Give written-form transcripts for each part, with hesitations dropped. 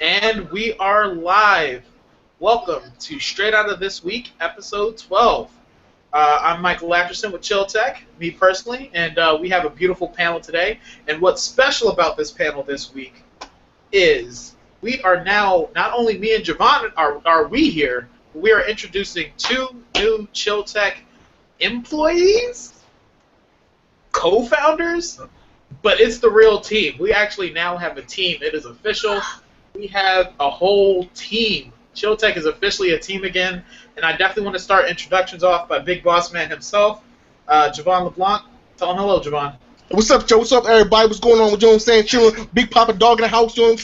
And we are live. Welcome to Straight Out of This Week, episode 12. I'm Michael Latcherson with Chill Tech, me personally, and we have a beautiful panel today. And what's special about this panel this week is we are now, not only me and Javon are we here, but we are introducing two new Chill Tech employees, co-founders, but it's the real team. We actually now have a team. It is official. We have a whole team. Chill Tech is officially a team again, and I definitely want to start introductions off by Big Boss Man himself, Javon LeBlanc. Tell him hello, Javon. What's up, Joe? What's up, everybody? What's going on with you? Know what I'm saying? Chilling. Big Papa Dog in the house, doing.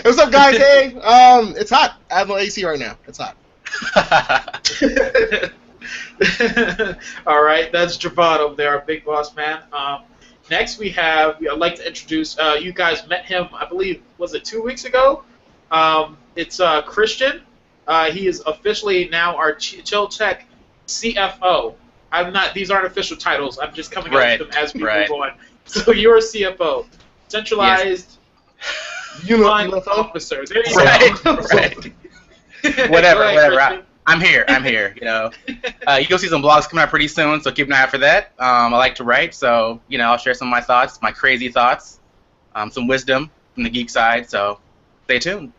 What's up, guys? Hey, it's hot. I have no AC right now. It's hot. All right, that's Javon over there, our Big Boss Man. Next, I'd like to introduce, you guys met him, I believe, was it 2 weeks ago? It's Christian. He is officially now our Chill Tech CFO. These aren't official titles. I'm just coming up with them as we move on. So you're a CFO. Centralized Fund Officer. There you go. Right. Whatever. I'm here. You know, you'll see some blogs coming out pretty soon, so keep an eye out for that. I like to write, so I'll share some of my thoughts, my crazy thoughts, some wisdom from the geek side. So stay tuned.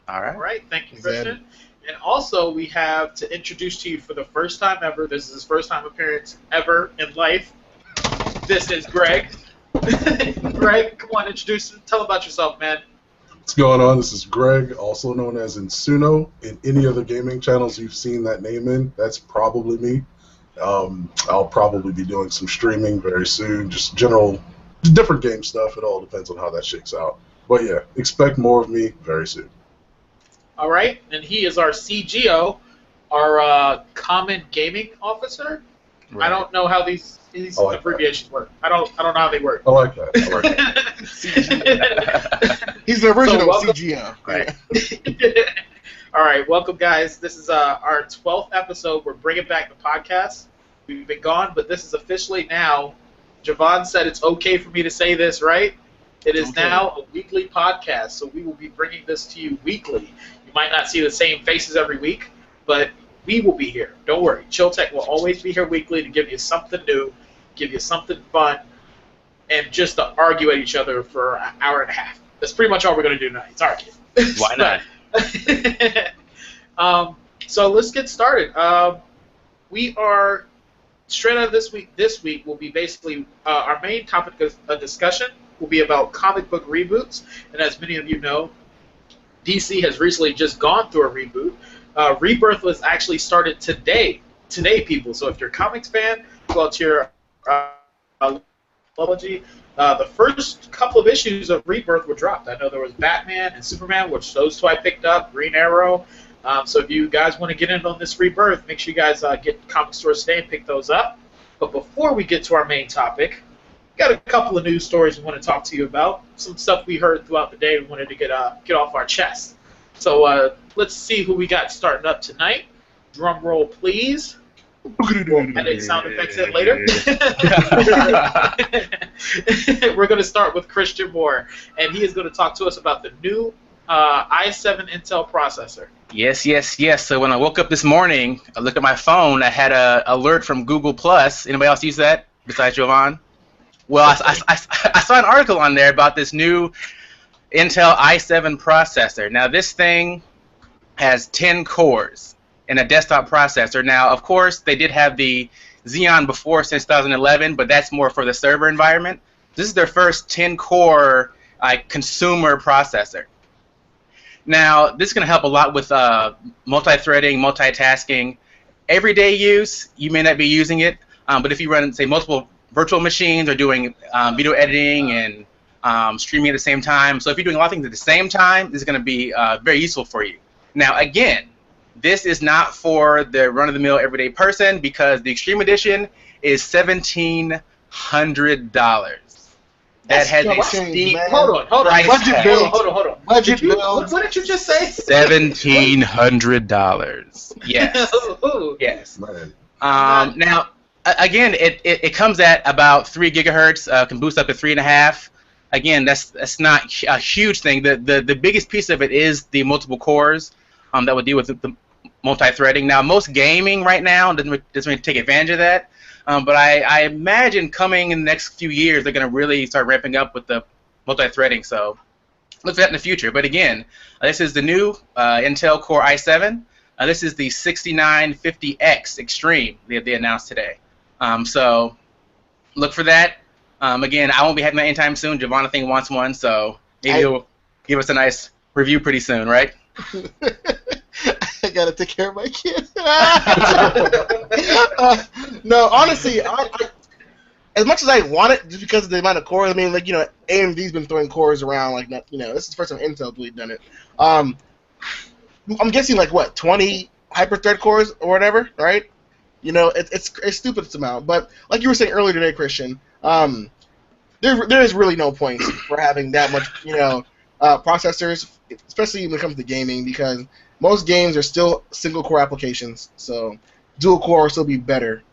All right. All right. Thank you, Christian. And also, we have to introduce to you for the first time ever. This is his first time appearance ever in life. This is Greg. Greg, come on, tell about yourself, man. What's going on? This is Greg, also known as Insuno. In any other gaming channels you've seen that name in, that's probably me. I'll probably be doing some streaming very soon, just different game stuff. It all depends on how that shakes out. But yeah, expect more of me very soon. All right, and he is our CGO, our Common Gaming Officer. Right. I don't know how these abbreviations work. I don't know how they work. I like that. He's the original CGO. Right. All right, welcome, guys. This is our 12th episode. We're bringing back the podcast. We've been gone, but this is officially now. Javon said it's okay for me to say this, right? It is now a weekly podcast, so we will be bringing this to you weekly. You might not see the same faces every week, but we will be here. Don't worry. Chill Tech will always be here weekly to give you something new, give you something fun, and just to argue at each other for an hour and a half. That's pretty much all we're going to do tonight. It's arguing. Why not? So let's get started. We are straight out of this week. This week will be basically our main topic of discussion will be about comic book reboots. And as many of you know, DC has recently just gone through a reboot. Rebirth was actually started today, people. So if you're a comics fan, go out to your apology. The first couple of issues of Rebirth were dropped. I know there was Batman and Superman, which those two I picked up, Green Arrow. So if you guys want to get in on this Rebirth, make sure you guys get Comic Store Stay and pick those up. But before we get to our main topic, got a couple of news stories we want to talk to you about. Some stuff we heard throughout the day we wanted to get off our chest. So let's see who we got starting up tonight. Drum roll, please. We'll edit sound effects in later. We're going to start with Christian Moore, and he is going to talk to us about the new i7 Intel processor. Yes. So when I woke up this morning, I looked at my phone. I had an alert from Google+. Anybody else use that besides Jovan? Well, I saw an article on there about this new Intel i7 processor. Now, this thing has 10 cores and a desktop processor. Now, of course, they did have the Xeon before since 2011, but that's more for the server environment. This is their first 10-core consumer processor. Now, this is going to help a lot with multi-threading, multitasking. Everyday use, you may not be using it, but if you run, say, multiple virtual machines or doing video editing and streaming at the same time. So if you're doing a lot of things at the same time, this is going to be very useful for you. Now, again, this is not for the run-of-the-mill everyday person because the Extreme Edition is $1,700. That has a steep. Hold on. Budget build. Hold on. Budget build. What did you just say? $1,700. Yes. Yes. Now, again, it comes at about 3 gigahertz. Can boost up to 3.5. again, that's not a huge thing. The biggest piece of it is the multiple cores that would deal with the multi-threading. Now, most gaming right now doesn't really take advantage of that, but I imagine coming in the next few years, they're going to really start ramping up with the multi-threading. So look for that in the future. But again, this is the new Intel Core i7. This is the 6950X Extreme they announced today. So look for that. Again, I won't be having that anytime soon. Javon, I think, wants one, so maybe he'll give us a nice review pretty soon, right? I gotta take care of my kid. No, honestly, I, as much as I want it, just because of the amount of cores, I mean, like, you know, AMD's been throwing cores around, like, you know, this is the first time Intel's really done it. I'm guessing, like, what, 20 hyper-thread cores or whatever, right? You know, it's stupid this amount. But like you were saying earlier today, Christian, there is really no point for having that much, you know, processors, especially when it comes to gaming, because most games are still single-core applications. So dual-core will still be better,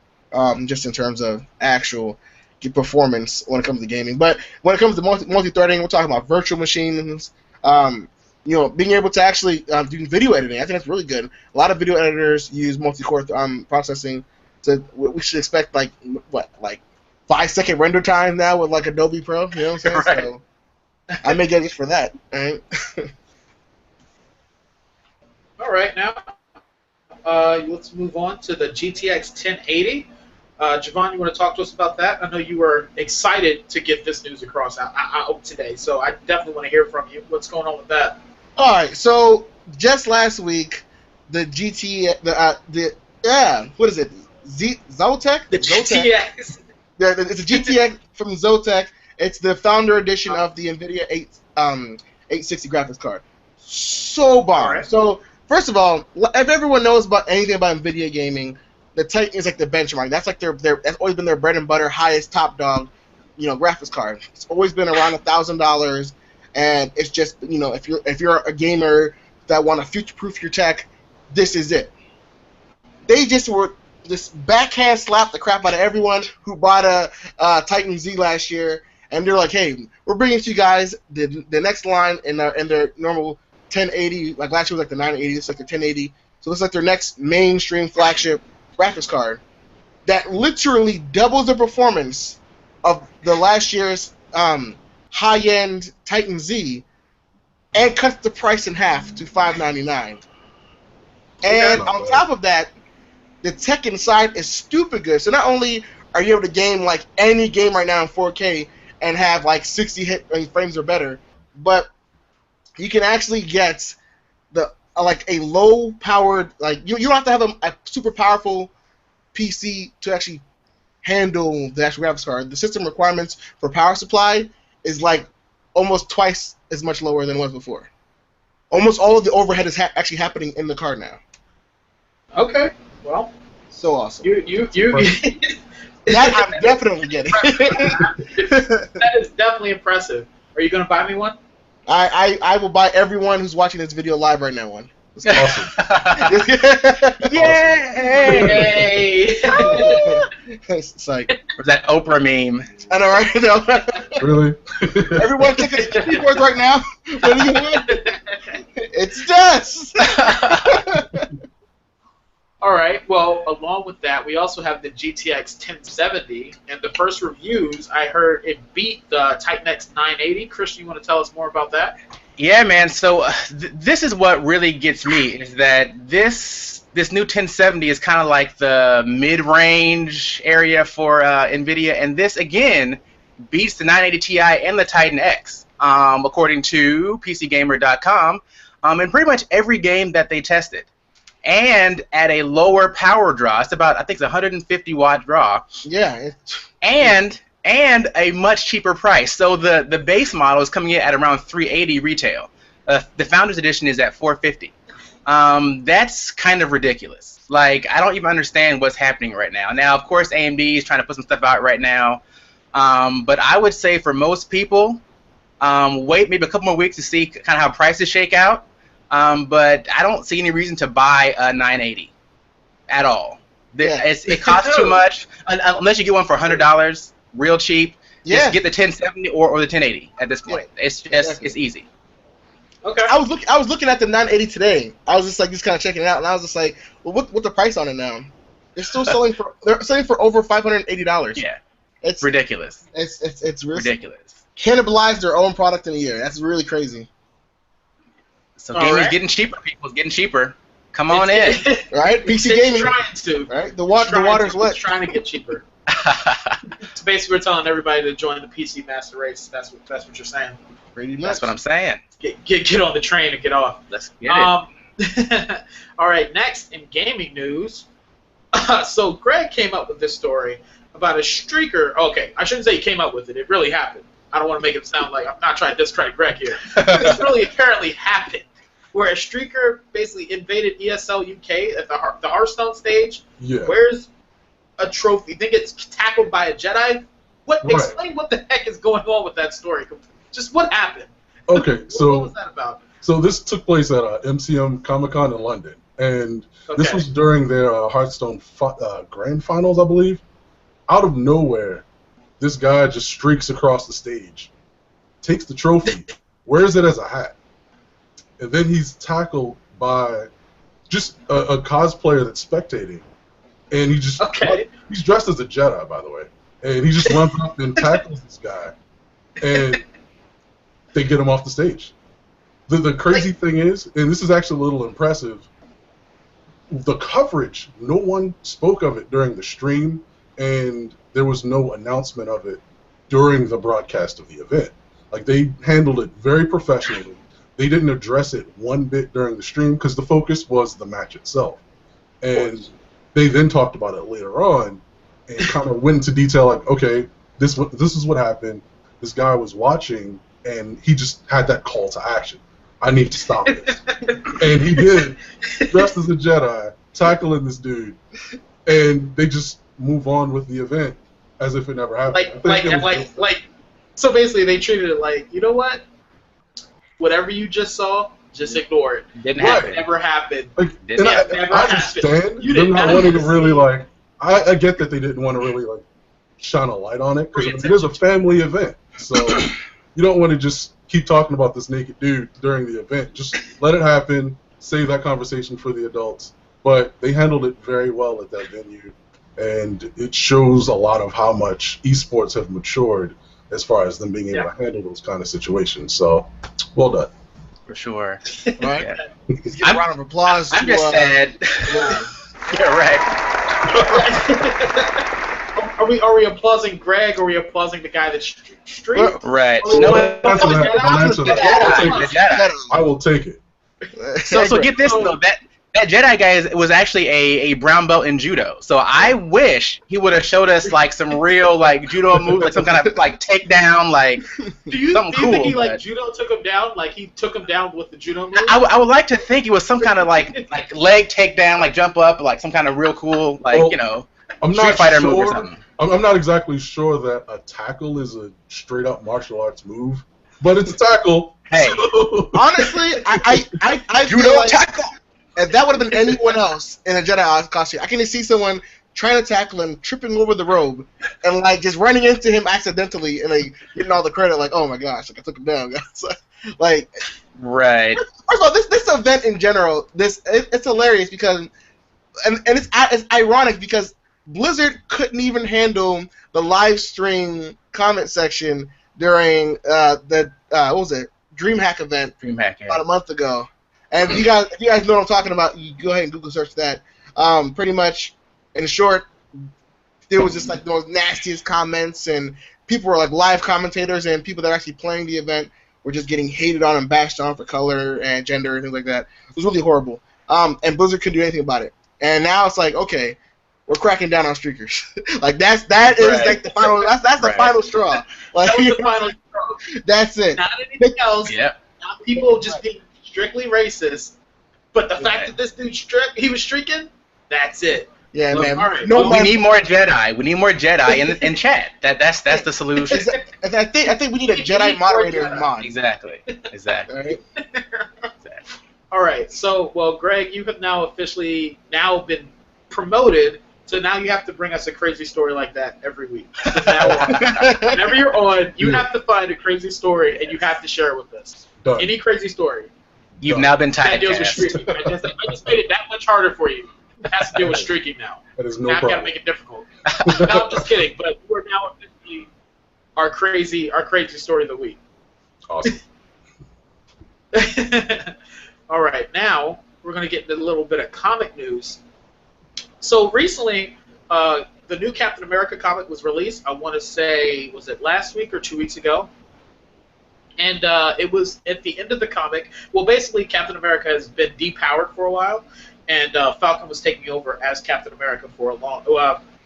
just in terms of actual performance when it comes to gaming. But when it comes to multi-threading, we're talking about virtual machines. You know, being able to actually do video editing, I think that's really good. A lot of video editors use multi-core processing. So we should expect, like, what, like 5-second render time now with, like, Adobe Pro. You know what I'm saying? Right. So I may get it for that. Right? All right, now let's move on to the GTX 1080. Javon, you want to talk to us about that? I know you were excited to get this news across out today, so I definitely want to hear from you. What's going on with that? All right, so just last week, the what is it? Zotac? The GTX. Yeah, it's a GTX from Zotac. It's the founder edition of the NVIDIA 860 graphics card. So bomb. Right. So first of all, if everyone knows about anything about NVIDIA gaming, the Titan is like the benchmark. That's like that's always been their bread and butter, highest top dog, you know, graphics card. It's always been around $1,000, and it's just, you know, if you're a gamer that want to future-proof your tech, this is it. They just backhand slap the crap out of everyone who bought a Titan Z last year, and they're like, hey, we're bringing to you guys the next line in their normal 1080. Like last year was like the 980. It's like the 1080. So it's like their next mainstream flagship graphics card that literally doubles the performance of the last year's high-end Titan Z and cuts the price in half to $599. And on top of that, the tech inside is stupid good. So not only are you able to game like any game right now in 4K and have like 60 frames or better, but you can actually get like a low-powered, like you don't have to have a super powerful PC to actually handle the actual graphics card. The system requirements for power supply is like almost twice as much lower than it was before. Almost all of the overhead is actually happening in the card now. Okay, well, so awesome. You That I'm definitely getting. That is definitely impressive. Are you going to buy me one? I will buy everyone who's watching this video live right now one. It's awesome. Yay! It's like, Or that Oprah meme? I know, right? Really? Everyone take a keyboard right now. What do you want? It's dust. All right. Well, along with that, we also have the GTX 1070, and the first reviews I heard it beat the Titan X 980. Christian, you want to tell us more about that? Yeah, man. So this is what really gets me, is that this new 1070 is kind of like the mid-range area for NVIDIA, and this again beats the 980 Ti and the Titan X, according to PCGamer.com, in pretty much every game that they tested, and at a lower power draw. It's about, I think it's 150 watt draw. Yeah. And a much cheaper price. So the base model is coming in at around $380 retail. The Founders Edition is at $450. That's kind of ridiculous. Like, I don't even understand what's happening right now. Now, of course, AMD is trying to put some stuff out right now. But I would say for most people, wait maybe a couple more weeks to see kind of how prices shake out. But I don't see any reason to buy a 980 at all. Yeah. It costs too much, unless you get one for $100. Real cheap. Yeah. Just get the 1070 or the 1080 at this point. It's just exactly. it's easy. Okay. I was looking at the 980 today. I was just kind of checking it out, and I was just like, well, what's the price on it now? They're selling for over $580. Yeah. It's Ridiculous. It's Ridiculous. Cannibalized their own product in a year. That's really crazy. So All gaming's right. getting cheaper. People's getting cheaper. Come on in. Right? PC It's gaming. trying to. Right? The water's wet. It's trying to get cheaper. So basically, we're telling everybody to join the PC Master Race. That's what you're saying. Pretty much. That's what I'm saying. Get on the train and get off. Let's get it. All right. Next in gaming news, so Greg came up with this story about a streaker. Okay, I shouldn't say he came up with it. It really happened. I don't want to make it sound like I'm not trying to discredit Greg here. This really apparently happened, where a streaker basically invaded ESL UK at the Hearthstone stage. Yeah. Where's a trophy? Then gets tackled by a Jedi. What? Right. Explain what the heck is going on with that story. Just what happened? Okay, What so was that about? so this took place at MCM Comic Con in London, and this Okay. was during their Hearthstone Grand Finals, I believe. Out of nowhere, this guy just streaks across the stage, takes the trophy, wears it as a hat, and then he's tackled by just a cosplayer that's spectating, and he's dressed as a Jedi, by the way, and he just runs up and tackles this guy, and they get him off the stage. The crazy thing is, and this is actually a little impressive, the coverage, no one spoke of it during the stream, and there was no announcement of it during the broadcast of the event. Like, they handled it very professionally. They didn't address it one bit during the stream because the focus was the match itself. And they then talked about it later on and kind of went into detail, like, okay, this is what happened. This guy was watching, and he just had that call to action. I need to stop this. And he did, dressed as a Jedi, tackling this dude, and they just move on with the event as if it never happened. So basically, they treated it like, you know what? Whatever you just saw, just ignore it. Didn't Right. happen. It never happened. Like, Didn't and happen. Never I happened. understand You them didn't not have wanting to to really, see. like, I get that they didn't want to really, like, shine a light on it, because it is a family event, so you don't want to just keep talking about this naked dude during the event. Just let it happen, save that conversation for the adults. But they handled it very well at that venue, and it shows a lot of how much esports have matured as far as them being able to handle those kind of situations. So, well done. For sure. Right? Yeah. Let's give a round of applause I'm to just sad. You're right. Are we applauding Greg, or are we applauding the guy that streamed? Right. Oh, No, yeah. Answer that. Don't answer that. The Jedi. I will take it. So get this though, that Jedi guy was actually a brown belt in judo. So I wish he would have showed us like some real like judo moves, like some kind of like takedown, like Do you something think he cool, like but- judo took him down? Like he took him down with the judo move? I would like to think it was some kind of like leg takedown, like jump up, like some kind of real cool, like Well, I'm Street not Fighter move or sure. something. I'm not exactly sure that a tackle is a straight up martial arts move, but it's a tackle. Hey. Honestly, I feel judo like tackle. if that would have been anyone else in a Jedi costume, I can just see someone trying to tackle him, tripping over the robe, and like just running into him accidentally, and like getting all the credit, like, oh my gosh, like I took him down, guys. Like, Right. first of all, this event in general, it's hilarious because, and it's ironic because Blizzard couldn't even handle the live stream comment section during the what was it, DreamHack event DreamHack. about a month ago. And if you guys know what I'm talking about, you go ahead and Google search that. Pretty much, in short, there was just like the most nastiest comments, and people were like live commentators, and people that are actually playing the event were just getting hated on and bashed on for color and gender and things like that. It was really horrible. And Blizzard couldn't do anything about it. And now it's like, okay, we're cracking down on streakers. Like that is Right. like the final. That's the Right. final straw. Like That was the final straw. that's it. Not anything else. Yep. Not people just being strictly racist. But the fact Right. that this dude he was streaking, that's it. Yeah, Look, man. all right. No We man. need more Jedi. We need more Jedi in chat. That's the solution. I think we need a Jedi moderator in mod. Exactly. All right. All right. So, well, Greg, you have now officially been promoted So now you have to bring us a crazy story like that every week. From now on. Whenever you're on, you have to find a crazy story and you have to share it with us. Done. Any crazy story. You've now been That deals with typecast. streaking. I just made it that much harder for you. It has to deal with streaking now. That is no Now I've got to problem. make it difficult. No, I'm just kidding. But we're now officially our crazy story of the week. Awesome. All right, now we're going to get into a little bit of comic news. So recently, the new Captain America comic was released. I want to say, was it last week or 2 weeks ago? And it was at the end of the comic. Well, basically, Captain America has been depowered for a while, and Falcon was taking over as Captain America for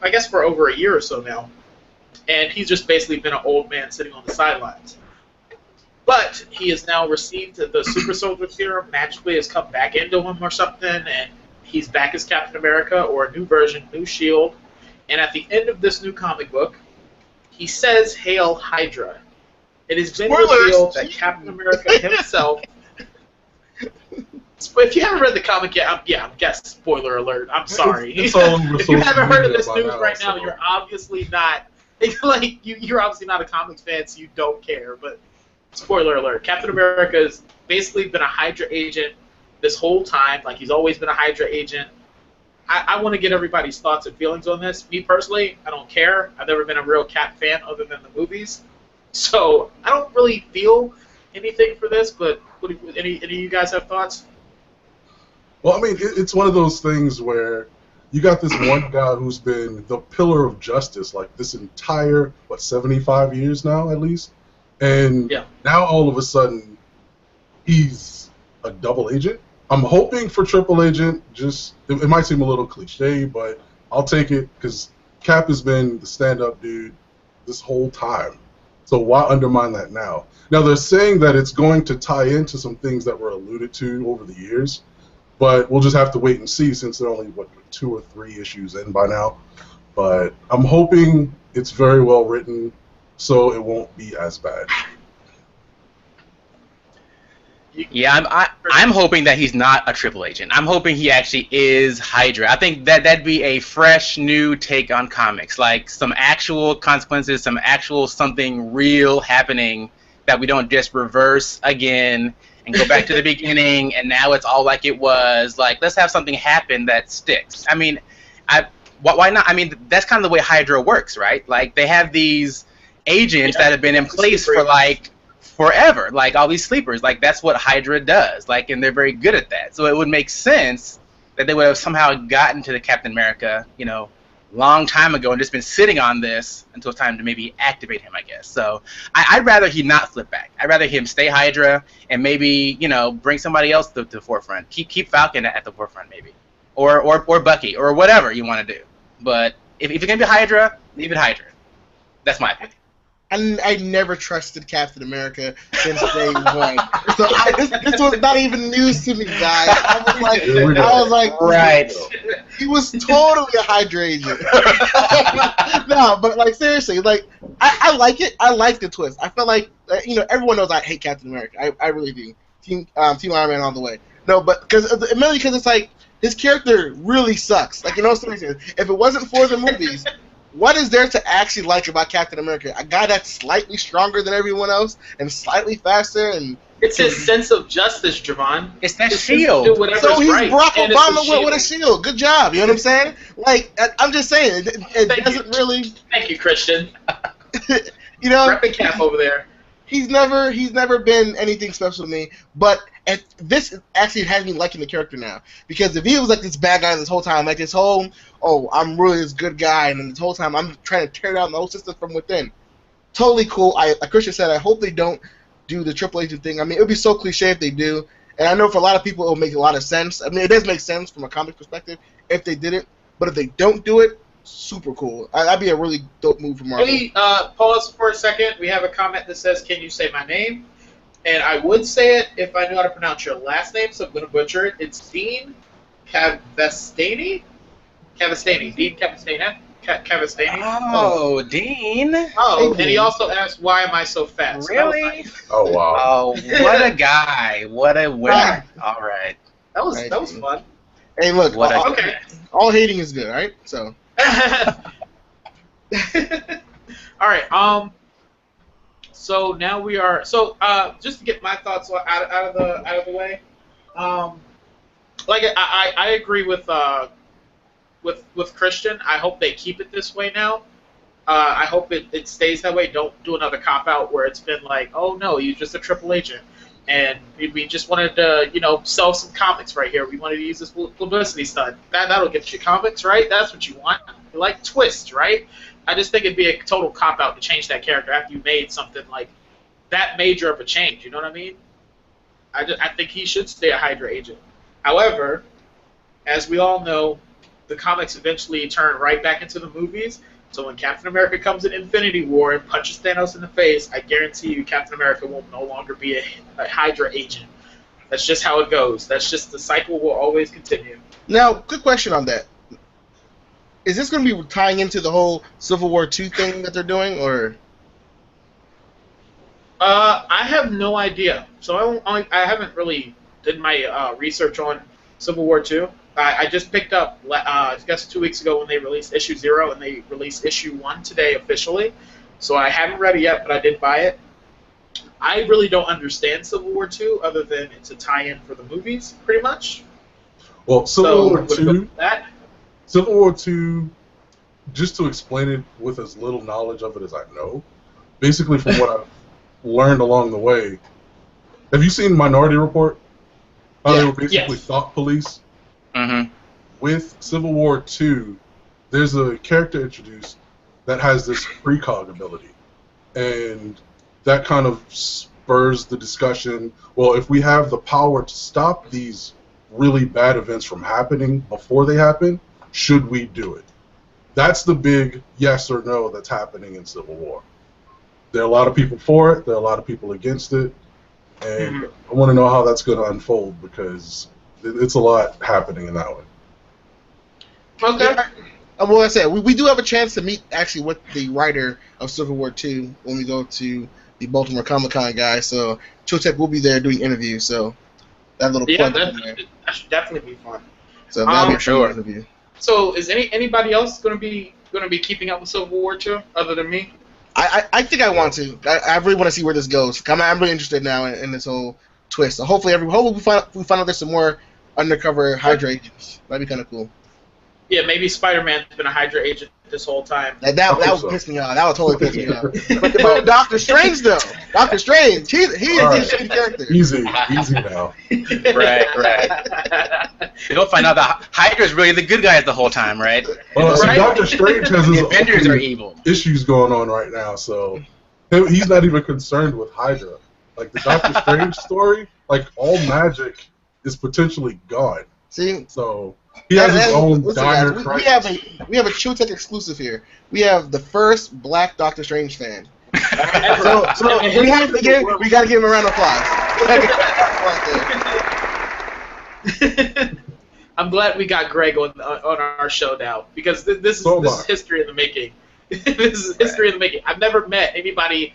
I guess for over a year or so now. And he's just basically been an old man sitting on the sidelines. But he has now received the Super Soldier Serum, magically has come back into him or something, and he's back as Captain America, or a new version, new shield. And at the end of this new comic book, he says, "Hail Hydra." It has been revealed that Captain America himself... If you haven't read the comic yet, I'm guessing, spoiler alert, I'm sorry. It's all over If you haven't social heard of media this by news now, right now, so- you're obviously not... you're obviously not a comics fan, so you don't care, but... Spoiler alert, Captain America has basically been a Hydra agent this whole time. Like, he's always been a Hydra agent. I want to get everybody's thoughts and feelings on this. Me, personally, I don't care. I've never been a real Cap fan other than the movies. So, I don't really feel anything for this, but any of you guys have thoughts? Well, I mean, it's one of those things where you got this one guy who's been the pillar of justice, like, this entire, 75 years now, at least? And now all of a sudden, he's a double agent. I'm hoping for triple agent. It might seem a little cliche, but I'll take it because Cap has been the stand-up dude this whole time. So why undermine that now? Now they're saying that it's going to tie into some things that were alluded to over the years, but we'll just have to wait and see since they're only 2 or 3 issues in by now. But I'm hoping it's very well written, so it won't be as bad. Yeah, I'm hoping that he's not a triple agent. I'm hoping he actually is Hydra. I think that'd be a fresh, new take on comics, like some actual consequences, some actual something real happening that we don't just reverse again and go back to the beginning and now it's all like it was. Like, let's have something happen that sticks. I mean, why not? I mean, that's kind of the way Hydra works, right? Like, they have these agents that have been in place for like forever, like all these sleepers. Like, that's what Hydra does. Like, and they're very good at that. So it would make sense that they would have somehow gotten to the Captain America, long time ago and just been sitting on this until it's time to maybe activate him, I guess. So I'd rather he not flip back. I'd rather him stay Hydra and maybe bring somebody else to the forefront. Keep Falcon at the forefront maybe, or Bucky or whatever you want to do. But if it's gonna be Hydra, leave it Hydra. That's my opinion. And I never trusted Captain America since day one. So this was not even news to me, guys. I was like, right. He was totally a Hydra agent. No, but like seriously, like I like it. I like the twist. I feel like everyone knows I hate Captain America. I really do. Team Iron Man all the way. No, but mainly because it's like his character really sucks. Like seriously, if it wasn't for the movies. What is there to actually like about Captain America? A guy that's slightly stronger than everyone else and slightly faster, and it's his sense of justice, Javon. It's that shield. So he's Barack Obama with a shield. Good job. You know what I'm saying? Like, I'm just saying, it doesn't really. Thank you, Christian. Rep the cap over there. He's never been anything special to me, but this actually has me liking the character now. Because if he was like this bad guy this whole time, like this whole, I'm really this good guy, and then this whole time I'm trying to tear down the whole system from within. Totally cool. Like Christian said, I hope they don't do the triple agent thing. I mean, it would be so cliche if they do. And I know for a lot of people it will make a lot of sense. I mean, it does make sense from a comic perspective if they did it. But if they don't do it, super cool. That'd be a really dope move for Marvel. Hey, pause for a second. We have a comment that says, "Can you say my name?" And I would say it if I knew how to pronounce your last name, so I'm going to butcher it. It's Dean Cavastani? Dean Cavastani? Oh, Dean. Oh, and he also asked, "Why am I so fat?" So really? Nice. Oh, wow. Oh, what a guy. What a winner. All right. That was fun. Hey, look, What Okay. all hating is good, right? So All right. So now we are. So just to get my thoughts out of the way. Like I agree with Christian. I hope they keep it this way now. I hope it stays that way. Don't do another cop out where it's been like, oh no, you're just a triple agent, and we just wanted to sell some comics right here. We wanted to use this publicity stunt. That'll get you comics, right? That's what you want. You like twists, right? I just think it'd be a total cop out to change that character after you made something like that major of a change. You know what I mean? I think he should stay a Hydra agent. However, as we all know, the comics eventually turn right back into the movies. So when Captain America comes in Infinity War and punches Thanos in the face, I guarantee you Captain America will no longer be a Hydra agent. That's just how it goes. That's just the cycle will always continue. Now, quick question on that. Is this going to be tying into the whole Civil War II thing that they're doing, or? I have no idea. So I haven't really did my research on Civil War II. I just picked up, I guess 2 weeks ago when they released issue 0, and they released issue 1 today officially. So I haven't read it yet, but I did buy it. I really don't understand Civil War II other than it's a tie-in for the movies, pretty much. Well, Civil War II, that. Civil War II, just to explain it with as little knowledge of it as I know, basically from what I've learned along the way, have you seen Minority Report? How they were basically thought police? Mm-hmm. With Civil War II, there's a character introduced that has this precog ability. And that kind of spurs the discussion, well, if we have the power to stop these really bad events from happening before they happen, should we do it? That's the big yes or no that's happening in Civil War. There are a lot of people for it, there are a lot of people against it, and I want to know how that's going to unfold because it's a lot happening in that way. Okay. Well, like I said, we do have a chance to meet actually with the writer of Civil War II when we go to the Baltimore Comic Con, guys. So Chotep will be there doing interviews. So that little plug in there. That should definitely be fun. So that'll be a sure interview. So is anybody else going to be keeping up with Civil War II other than me? I think I want to. I really want to see where this goes. I'm really interested now in this whole twist. So hopefully we find out there's some more undercover Hydra agents. That'd be kind of cool. Yeah, maybe Spider-Man's been a Hydra agent this whole time. That would piss me off. That would totally piss me off. But Doctor Strange, though. Doctor Strange, he is a shitty character. Easy now. Right. You'll find out that Hydra's really the good guys the whole time, right? Well, Right? Doctor Strange has his The Avengers own are evil. issues going on right now, so he's not even concerned with Hydra. Like the Doctor Strange story, like all magic is potentially gone. See? So he has his own dire guys, crisis. we have a Chotec exclusive here. We have the first black Doctor Strange fan. so we got to give him a round of applause. I'm glad we got Greg on our show now because this is history in the making. This is history in the making. I've never met anybody.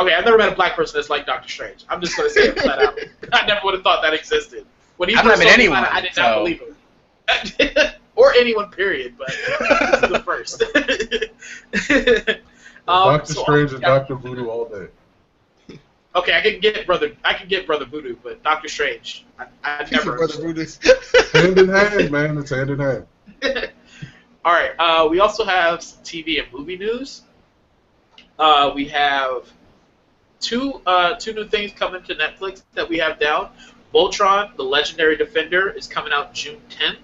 Okay, I've never met a black person that's like Doctor Strange. I'm just going to say it flat out. I never would have thought that existed. When he I've not met anyone. I did not believe him. Or anyone, period, but this is the first. Doctor Strange and Dr. Voodoo all day. Okay, I can get Brother Voodoo, but Doctor Strange, I've never. Brother Voodoo's. Hand in hand, man. It's hand in hand. All right. We also have some TV and movie news. We have two new things coming to Netflix that we have down. Voltron, the Legendary Defender, is coming out June 10th.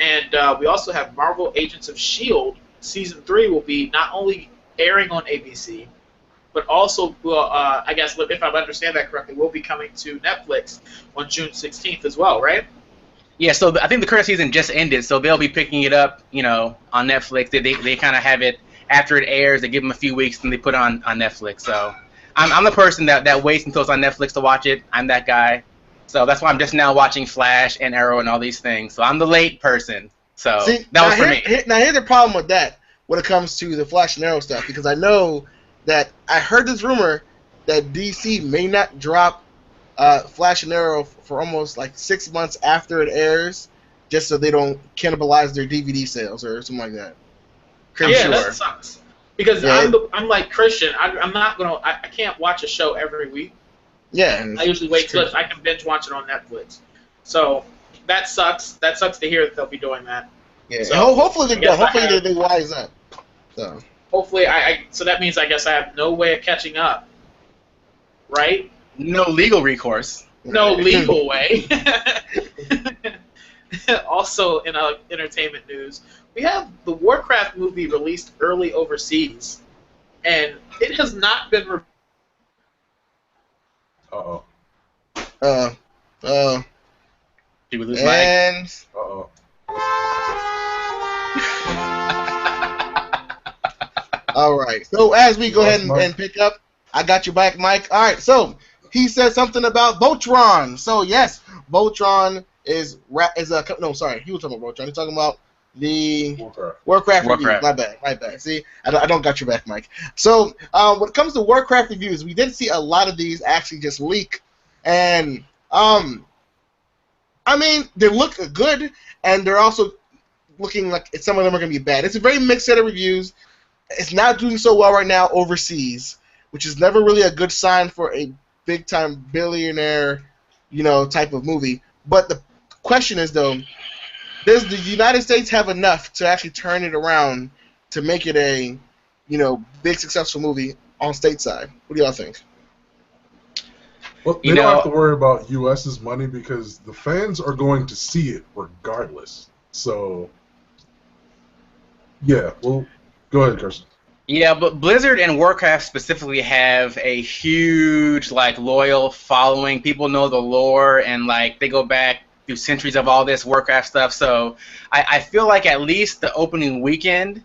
And we also have Marvel Agents of S.H.I.E.L.D. Season 3 will be not only airing on ABC, but also, I guess, if I understand that correctly, will be coming to Netflix on June 16th as well, right? Yeah, so I think the current season just ended, so they'll be picking it up, on Netflix. They kind of have it after it airs. They give them a few weeks, and they put it on Netflix. So I'm the person that waits until it's on Netflix to watch it. I'm that guy. So that's why I'm just now watching Flash and Arrow and all these things. So I'm the late person. So that was for me. Now here's the problem with that when it comes to the Flash and Arrow stuff, because I know that I heard this rumor that DC may not drop Flash and Arrow for almost like 6 months after it airs, just so they don't cannibalize their DVD sales or something like that. Yeah, that sucks. Because Yeah, I'm like Christian. I'm not gonna. I can't watch a show every week. Yeah, I usually wait till I can binge watch it on Netflix. So that sucks. That sucks to hear that they'll be doing that. Yeah, So, hopefully they wise up. So hopefully so that means I guess I have no way of catching up, right? No legal recourse. No legal way. Also, in entertainment news, we have the Warcraft movie released early overseas, and it has not been. Uh-oh. Did we lose and Mike? Uh-oh. All right. So as we go ahead and pick up, I got you back, Mike. All right. So he said something about Voltron. So yes, Voltron is a no. Sorry, he was talking about Voltron. He's talking about the Warcraft reviews. My bad. See, I don't got your back, Mike. So when it comes to Warcraft reviews, we did see a lot of these actually just leak, and I mean they look good, and they're also looking like some of them are going to be bad. It's a very mixed set of reviews. It's not doing so well right now overseas, which is never really a good sign for a big-time billionaire, type of movie. But the question is, though, does the United States have enough to actually turn it around to make it a, big successful movie on stateside? What do y'all think? Well, they don't have to worry about U.S.'s money because the fans are going to see it regardless. So, yeah, well, go ahead, Kirsten. Yeah, but Blizzard and Warcraft specifically have a huge, loyal following. People know the lore, and, they go back through centuries of all this Warcraft stuff. So I feel like at least the opening weekend,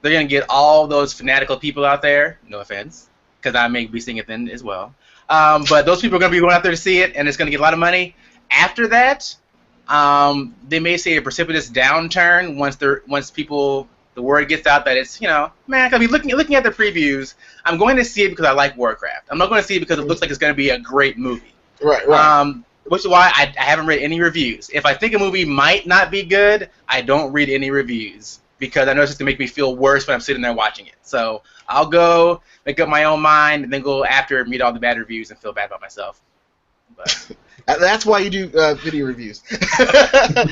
they're going to get all those fanatical people out there. No offense, because I may be seeing it then as well. But those people are going to be going out there to see it, and it's going to get a lot of money. After that, they may see a precipitous downturn once people... the word gets out that it's, man, I mean, looking at the previews, I'm going to see it because I like Warcraft. I'm not going to see it because it looks like it's going to be a great movie. Right. Which is why I haven't read any reviews. If I think a movie might not be good, I don't read any reviews because I know it's just going to make me feel worse when I'm sitting there watching it. So I'll go make up my own mind and then go after and read all the bad reviews and feel bad about myself. But. That's why you do video reviews. I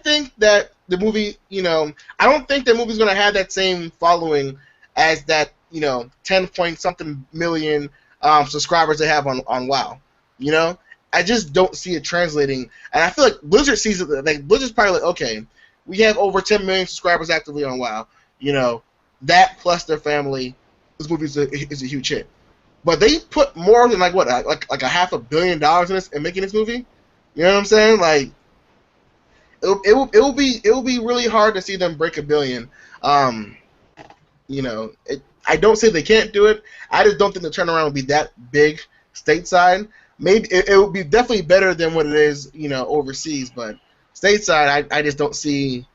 think that the movie, I don't think the movie's gonna have that same following as that, 10-point-something million subscribers they have on WoW. I just don't see it translating, and I feel like Blizzard sees it. Like Blizzard's probably like, okay, we have over 10 million subscribers actively on WoW. That plus their family, this movie is a huge hit. But they put more than like $500 million in this and making this movie. You know what I'm saying? Like, it will be really hard to see them break $1 billion. I don't say they can't do it. I just don't think the turnaround will be that big stateside. Maybe it would be definitely better than what it is, overseas. But stateside, I just don't see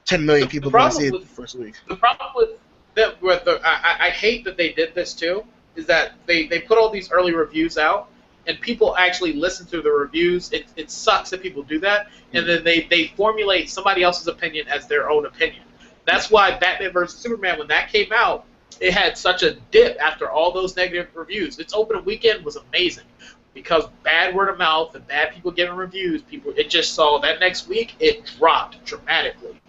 10 million people going to see it the first week. The problem with that, I hate that they did this too, is that they put all these early reviews out, and people actually listen to the reviews. It sucks that people do that, and then they formulate somebody else's opinion as their own opinion. That's why Batman vs. Superman, when that came out, it had such a dip after all those negative reviews. Its opening weekend was amazing because bad word of mouth and bad people giving reviews. It just saw that next week it dropped dramatically.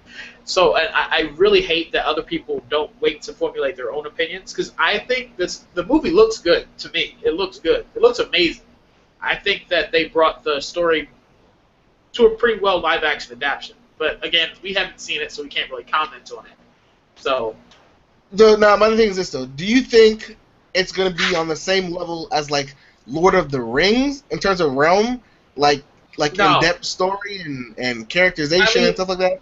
So I really hate that other people don't wait to formulate their own opinions, because I think the movie looks good to me. It looks good. It looks amazing. I think that they brought the story to a pretty well live-action adaptation. But again, we haven't seen it, so we can't really comment on it. So now, my thing is this, though. Do you think it's going to be on the same level as, Lord of the Rings in terms of realm? No. In-depth story and characterization and stuff like that?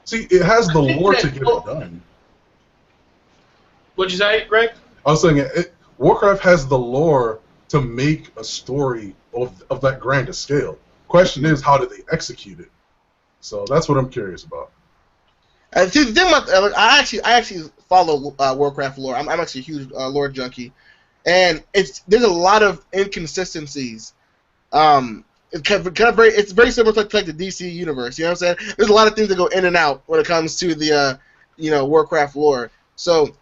See, it has the lore to get it done. What'd you say, Greg? I was saying Warcraft has the lore to make a story of that grand scale. Question is, how do they execute it? So that's what I'm curious about. See, the thing about I actually follow Warcraft lore. I'm actually a huge lore junkie, and there's a lot of inconsistencies it's very similar to like the DC universe. You know what I'm saying? There's a lot of things that go in and out when it comes to the Warcraft lore. So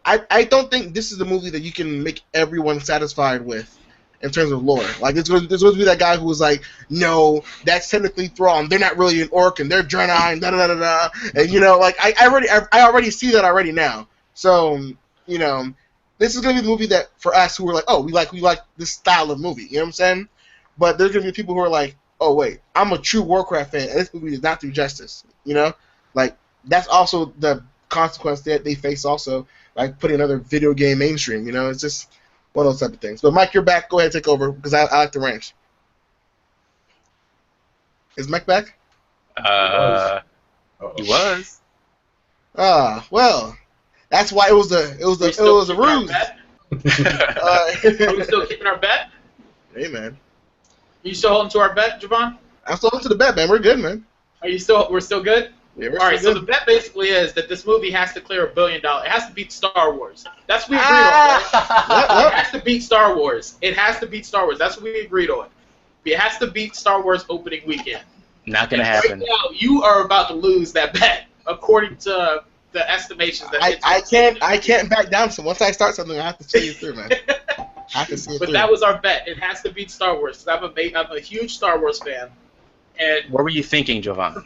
I don't think this is a movie that you can make everyone satisfied with in terms of lore. Like there's going to be that guy who was like, no, that's technically Thrawn. They're not really an orc and they're Draenei and da da da da. And like I already see that already now. So this is going to be the movie that for us who are like, oh, we like this style of movie. You know what I'm saying? But there's going to be people who are like, oh wait, I'm a true Warcraft fan and this movie does not do justice. Like that's also the consequence that they face also, like putting another video game mainstream. It's just one of those type of things. But Mike, you're back. Go ahead and take over because I like the ranch. Is Mike back? He was. Well, that's why it was a ruse. Are we still keeping our bet? Hey man, Are you still holding to our bet, Javon? I'm still holding to the bet, man. We're good, man. We're still good? Yeah, all right, so the bet basically is that this movie has to clear $1 billion. It has to beat Star Wars. That's what we agreed on, right? It has to beat Star Wars. It has to beat Star Wars. That's what we agreed on. It has to beat Star Wars opening weekend. Not gonna happen. Right now, you are about to lose that bet, according to the estimations that I can't back down. So once I start something, I have to see it through, man. I have to see it but through. That was our bet. It has to beat Star Wars. I'm a huge Star Wars fan. And what were you thinking, Jovan?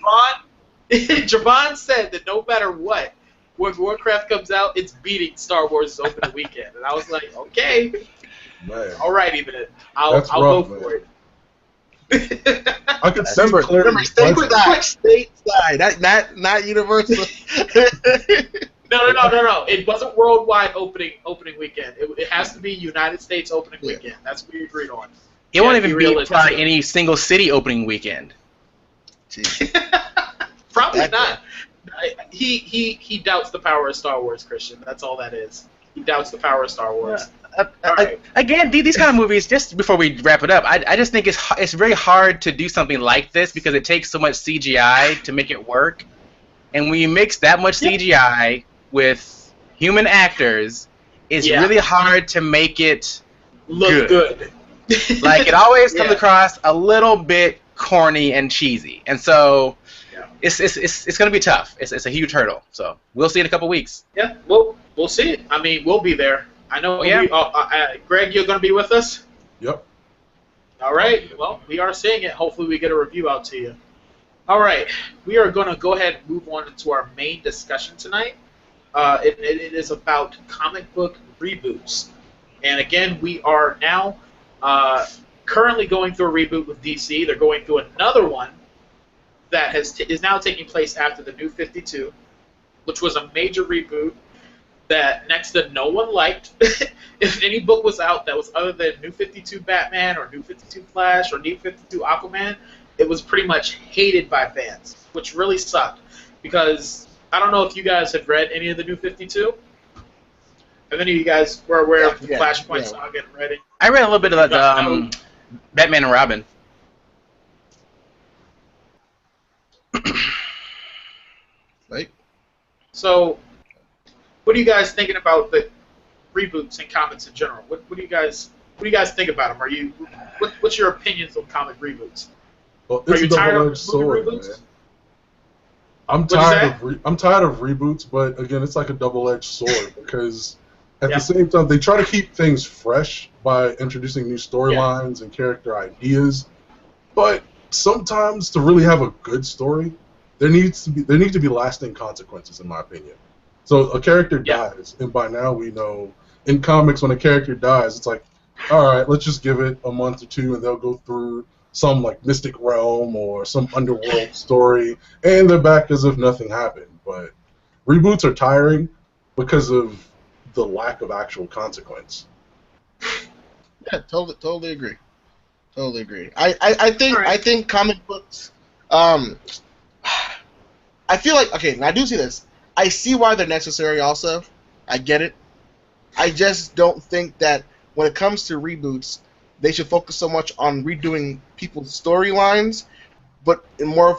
Javon said that no matter what, when Warcraft comes out, it's beating Star Wars opening weekend. And I was like, okay. Man. All right, even I'll go for it. I could see remember stateside, not universal. No. It wasn't worldwide opening weekend. It has to be United States opening weekend. That's what we agreed on. It won't even be probably any single city opening weekend. Probably not. He doubts the power of Star Wars, Christian. That's all that is. He doubts the power of Star Wars. Right. Again, these kind of movies, just before we wrap it up, I just think it's very hard to do something like this because it takes so much CGI to make it work. And when you mix that much CGI with human actors, it's really hard to make it look good. Like, it always comes across a little bit corny and cheesy. And so it's going to be tough. It's a huge hurdle. So we'll see in a couple weeks. Yeah, we'll see it. I mean, we'll be there. I know. Greg, you're going to be with us? Yep. All right. Well, we are seeing it. Hopefully we get a review out to you. All right. We are going to go ahead and move on to our main discussion tonight. It is about comic book reboots. And again, we are now currently going through a reboot with DC. They're going through another one that is now taking place after the New 52, which was a major reboot that next to no one liked. If any book was out that was other than New 52 Batman or New 52 Flash or New 52 Aquaman, it was pretty much hated by fans, which really sucked. Because I don't know if you guys have read any of the New 52. If any of you guys were aware of the Flashpoint saga and read it. I read a little bit of Batman and Robin. Right. So, what are you guys thinking about the reboots and comics in general? What do you guys think about them? What's your opinions on comic reboots? Well, it's a double-edged sword, man. I'm tired of reboots, but again, it's like a double-edged sword because at the same time they try to keep things fresh by introducing new storylines and character ideas, but sometimes to really have a good story, there need to be lasting consequences, in my opinion. So a character dies, and by now we know in comics when a character dies, it's like, all right, let's just give it a month or two, and they'll go through some like mystic realm or some underworld story, and they're back as if nothing happened. But reboots are tiring because of the lack of actual consequence. Yeah, totally agree. Totally agree. I think comic books. I feel like I do see this. I see why they're necessary. Also, I get it. I just don't think that when it comes to reboots, they should focus so much on redoing people's storylines, but more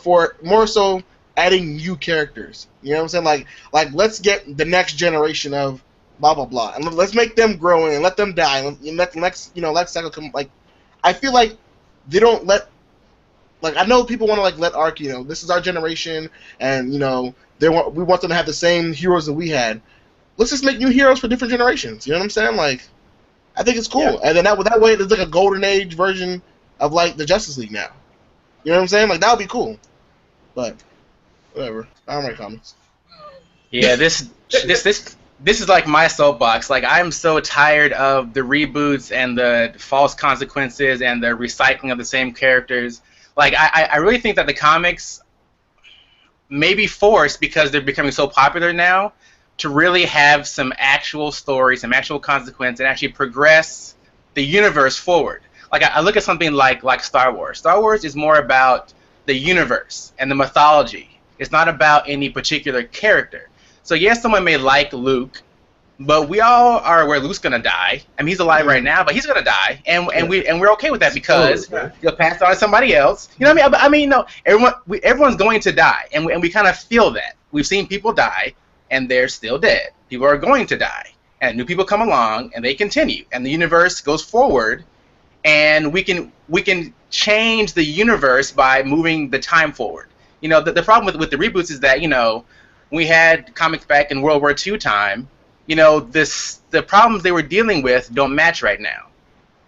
so adding new characters. You know what I'm saying? Like let's get the next generation of blah blah blah, and let's make them grow and let them die, and let the next cycle come. Like, I feel like they don't let, like, I know people want to, like, let Ark, you know, this is our generation, and, you know, we want them to have the same heroes that we had. Let's just make new heroes for different generations. You know what I'm saying? Like, I think it's cool. Yeah. And then that way, there's like a golden age version of, like, the Justice League now. You know what I'm saying? Like, that would be cool. But whatever. I don't write comics. Yeah, this is like my soapbox. Like, I'm so tired of the reboots and the false consequences and the recycling of the same characters. Like, I really think that the comics may be forced, because they're becoming so popular now, to really have some actual stories, some actual consequence, and actually progress the universe forward. Like, I look at something like Star Wars. Star Wars is more about the universe and the mythology. It's not about any particular character. So yes, someone may like Luke, but we all are aware Luke's gonna die. I mean, he's alive right now, but he's gonna die, and we're okay with that, because he'll pass it on to somebody else. You know what I mean? No, everyone's going to die, and we kind of feel that. We've seen people die, and they're still dead. People are going to die, and new people come along, and they continue, and the universe goes forward, and we can change the universe by moving the time forward. You know, the problem with the reboots is that, you know, we had comics back in World War II time. You know, the problems they were dealing with don't match right now,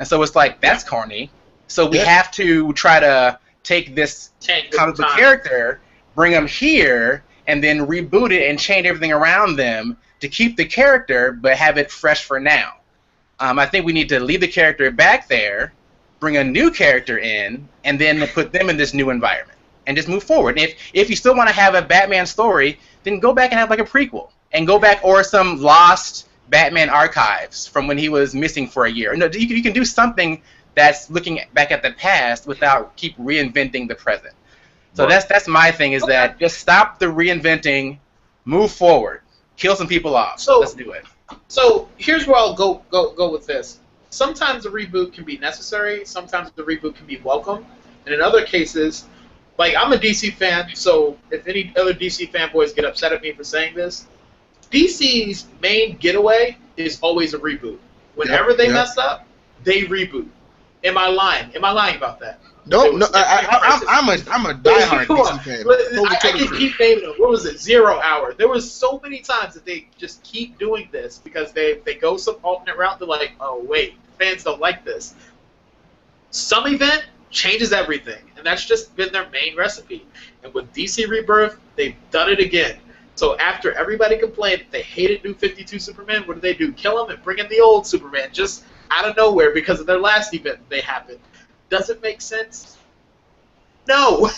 and so it's like, that's corny. So we have to try to take this comic book character, bring them here, and then reboot it and change everything around them to keep the character, but have it fresh for now. I think we need to leave the character back there, bring a new character in, and then put them in this new environment, and just move forward. And if you still want to have a Batman story, then go back and have like a prequel, and go back, or some lost Batman archives from when he was missing for a year. No, you can do something that's looking back at the past without keep reinventing the present. So that's my thing, is that just stop the reinventing, move forward, kill some people off. So let's do it. So here's where I'll go with this. Sometimes a reboot can be necessary. Sometimes the reboot can be welcome. And in other cases, like, I'm a DC fan, so if any other DC fanboys get upset at me for saying this, DC's main getaway is always a reboot. Whenever they mess up, they reboot. Am I lying? Am I lying about that? No, I'm a diehard DC fan. I can keep naming them. What was it? 0 Hour. There was so many times that they just keep doing this because they go some alternate route. They're like, oh wait, fans don't like this. Some event changes everything, and that's just been their main recipe. And with DC Rebirth, they've done it again. So after everybody complained that they hated New 52 Superman, what do? Kill him and bring in the old Superman just out of nowhere because of their last event they happened. Does it make sense? No,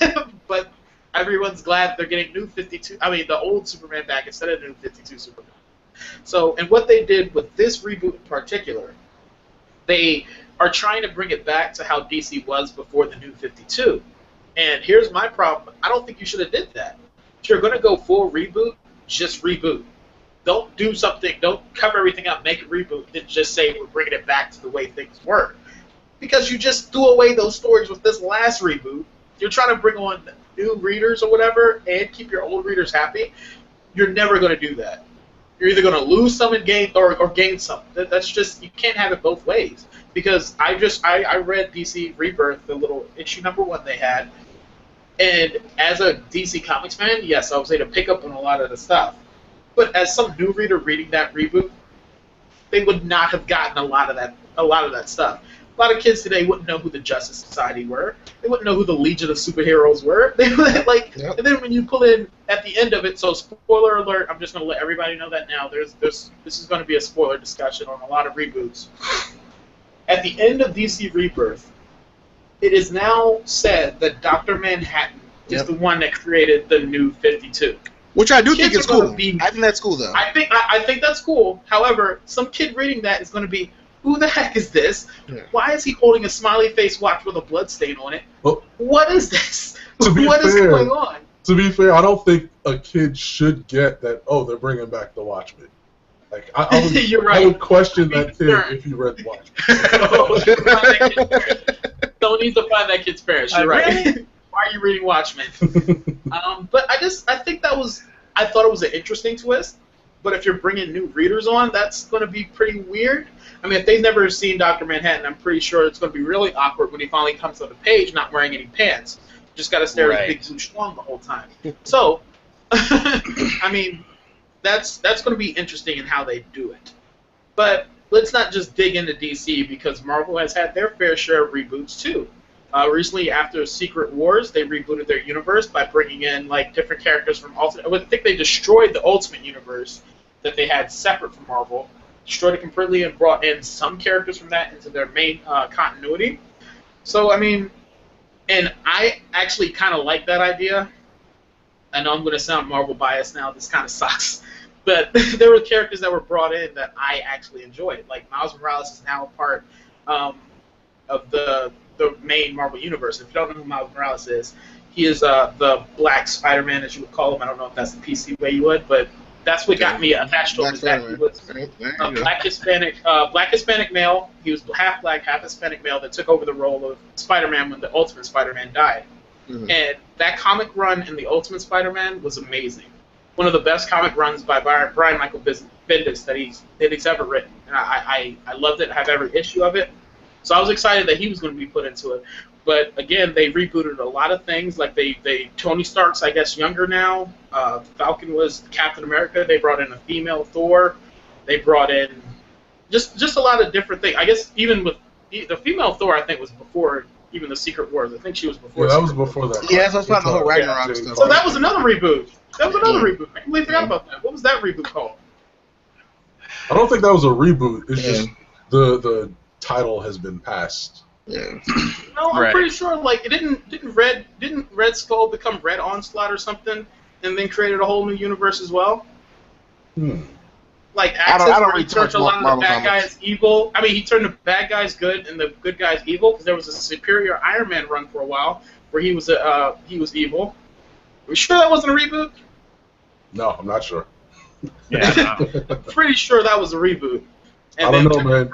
but everyone's glad they're getting the old Superman back instead of New 52 Superman. So, and what they did with this reboot in particular, they are trying to bring it back to how DC was before the New 52. And here's my problem. I don't think you should have did that. If you're going to go full reboot, just reboot. Don't do something, don't cover everything up, make a reboot, then just say we're bringing it back to the way things were. Because you just threw away those stories with this last reboot. You're trying to bring on new readers or whatever and keep your old readers happy. You're never going to do that. You're either going to lose some and gain or gain some. That's just, you can't have it both ways. Because I read DC Rebirth, the little issue #1 they had, and as a DC Comics fan, yes, I was able to pick up on a lot of the stuff. But as some new reader reading that reboot, they would not have gotten a lot of that stuff. A lot of kids today wouldn't know who the Justice Society were. They wouldn't know who the Legion of Superheroes were. They And then when you pull in at the end of it, so spoiler alert, I'm just going to let everybody know that now. This is going to be a spoiler discussion on a lot of reboots. At the end of DC Rebirth, it is now said that Dr. Manhattan is the one that created the New 52. Which I do think is cool. I think that's cool, though. I think that's cool. However, some kid reading that is going to be, who the heck is this? Yeah. Why is he holding a smiley face watch with a blood stain on it? Well, what is this? What is going on? To be fair, I don't think a kid should get that, oh, they're bringing back the Watchmen. Like, You're right. I would question that kid if he read Watchmen. Don't need to find that kid's parents. You're right. Really? Why are you reading Watchmen? But I think I thought it was an interesting twist. But if you're bringing new readers on, that's going to be pretty weird. I mean, if they've never seen Dr. Manhattan, I'm pretty sure it's going to be really awkward when he finally comes on the page not wearing any pants. Just got to stare at his big blue schlong the whole time. So, I mean, that's going to be interesting in how they do it. But let's not just dig into DC, because Marvel has had their fair share of reboots too. Recently, after Secret Wars, they rebooted their universe by bringing in like different characters from Ultimate. I think they destroyed the Ultimate Universe that they had separate from Marvel, destroyed it completely, and brought in some characters from that into their main continuity. So, I mean, and I actually kind of like that idea. I know I'm going to sound Marvel biased now. This kind of sucks. But there were characters that were brought in that I actually enjoyed. Like Miles Morales is now a part of the main Marvel universe. If you don't know who Miles Morales is, he is the Black Spider-Man, as you would call him. I don't know if that's the PC way you would, but that's what got me attached to him. Is that he was a black Hispanic male. He was half black, half Hispanic male that took over the role of Spider-Man when the Ultimate Spider-Man died. Mm-hmm. And that comic run in the Ultimate Spider-Man was amazing. One of the best comic runs by Brian Michael Bendis that he's ever written. And I loved it. I have every issue of it. So I was excited that he was going to be put into it. But again, they rebooted a lot of things. Like Tony Stark's, I guess, younger now. Falcon was Captain America. They brought in a female Thor. They brought in just a lot of different things. I guess even with the female Thor, I think was before even the Secret Wars. I think she was before. Yeah, that was before that. Yeah, that's probably the whole Ragnarok stuff. So that was another reboot. Reboot. I completely forgot about that. What was that reboot called? I don't think that was a reboot. It's just the title has been passed. Yeah. No, I'm pretty sure. Like, it didn't Red Skull become Red Onslaught or something, and then created a whole new universe as well? Like, Axis, he turned a lot of the bad guys evil. I mean, he turned the bad guys good and the good guys evil, because there was a Superior Iron Man run for a while where he was evil. Are you sure that wasn't a reboot? No, I'm not sure. Yeah, I'm pretty sure that was a reboot. And I don't know, man.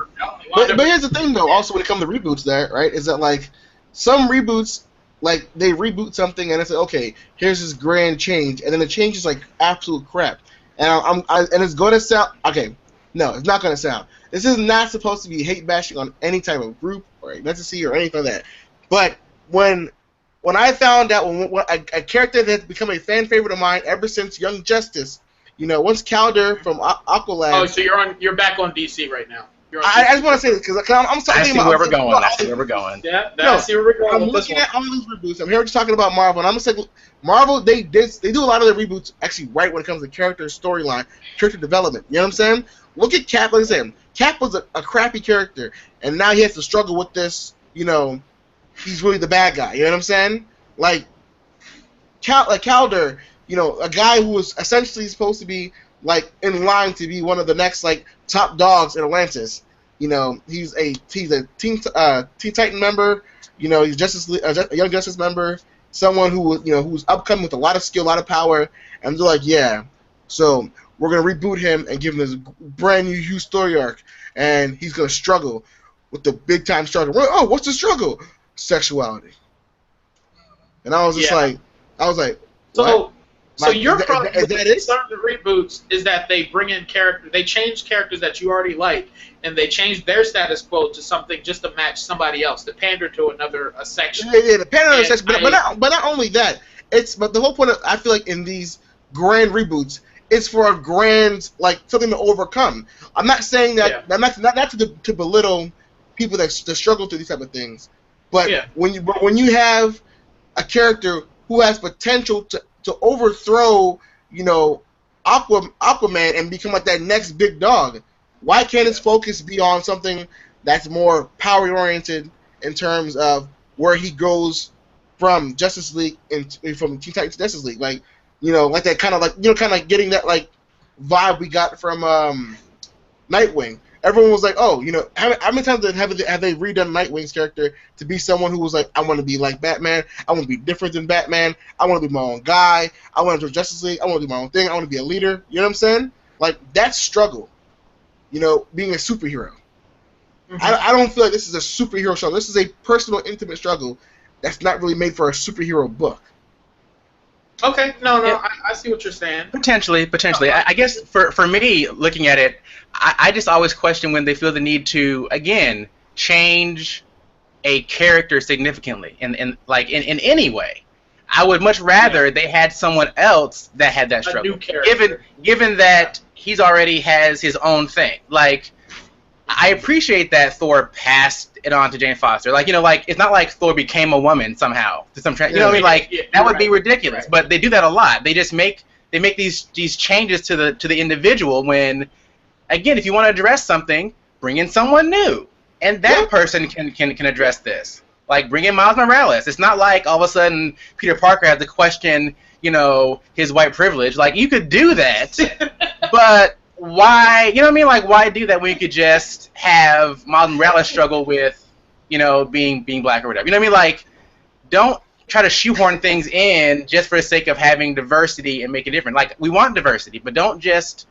But here's the thing, though. Also, when it comes to reboots, right, is that like some reboots, like they reboot something and it's like, okay, here's this grand change, and then the change is like absolute crap, and and it's going to sound okay. No, it's not going to sound. This is not supposed to be hate bashing on any type of group or identity or anything like that. But when I found out when a character that's become a fan favorite of mine ever since Young Justice, once Calder from Aqualad. Oh, so you're back on DC right now. I just want to say this because I'm talking I see where we're going. I see where we're going. Yeah, I see where we're going. I'm looking at all these reboots. I'm here just talking about Marvel, and I'm just like, Marvel, they do a lot of their reboots actually right when it comes to character storyline, character development. You know what I'm saying? Look at Cap. Like I said, Cap was a crappy character, and now he has to struggle with this. He's really the bad guy. You know what I'm saying? Like Calder, a guy who was essentially supposed to be like in line to be one of the next like top dogs in Atlantis. He's a Teen Titan member. He's a Young Justice member. Someone who's upcoming with a lot of skill, a lot of power. And they're like, yeah, so we're gonna reboot him and give him this brand new huge story arc, and he's gonna struggle with the big time struggle. Oh, what's the struggle? Sexuality. And I was just like, what? So your problem with the reboots is that they bring in they change characters that you already like, and they change their status quo to something just to match somebody else, to pander to a section. Yeah, to pander to a section. But not only that, but the whole point I feel like in these grand reboots, it's for a grand something to overcome. I'm not saying that not to belittle people that struggle through these type of things, but when you have a character who has potential to overthrow, Aquaman and become like that next big dog, why can't its focus be on something that's more power-oriented in terms of where he goes from Justice League and from Teen Titans to Justice League, like that kind of getting that vibe we got from Nightwing. Everyone was like, oh, how many times have they redone Nightwing's character to be someone who was like, I want to be like Batman, I want to be different than Batman, I want to be my own guy, I want to do Justice League, I want to do my own thing, I want to be a leader. You know what I'm saying? Like, that's struggle, being a superhero. Mm-hmm. I don't feel like this is a superhero struggle. This is a personal, intimate struggle that's not really made for a superhero book. Okay, no, Yeah. I see what you're saying. Potentially. I guess for me, looking at it, I just always question when they feel the need to, again, change a character significantly in any way. I would much rather they had someone else that had that A struggle. new character. Given that he's already has his own thing. Like, I appreciate that Thor passed it on to Jane Foster. Like, it's not like Thor became a woman somehow to some you know what I mean? Like, that would be ridiculous. Right. But they do that a lot. They just make these changes to the individual when, again, if you want to address something, bring in someone new, and that person can address this. Like, bring in Miles Morales. It's not like all of a sudden Peter Parker has to question, his white privilege. Like, you could do that, but why? You know what I mean? Like, why do that when you could just have Miles Morales struggle with, being black or whatever? You know what I mean? Like, don't try to shoehorn things in just for the sake of having diversity and make it different. Like, we want diversity, but don't just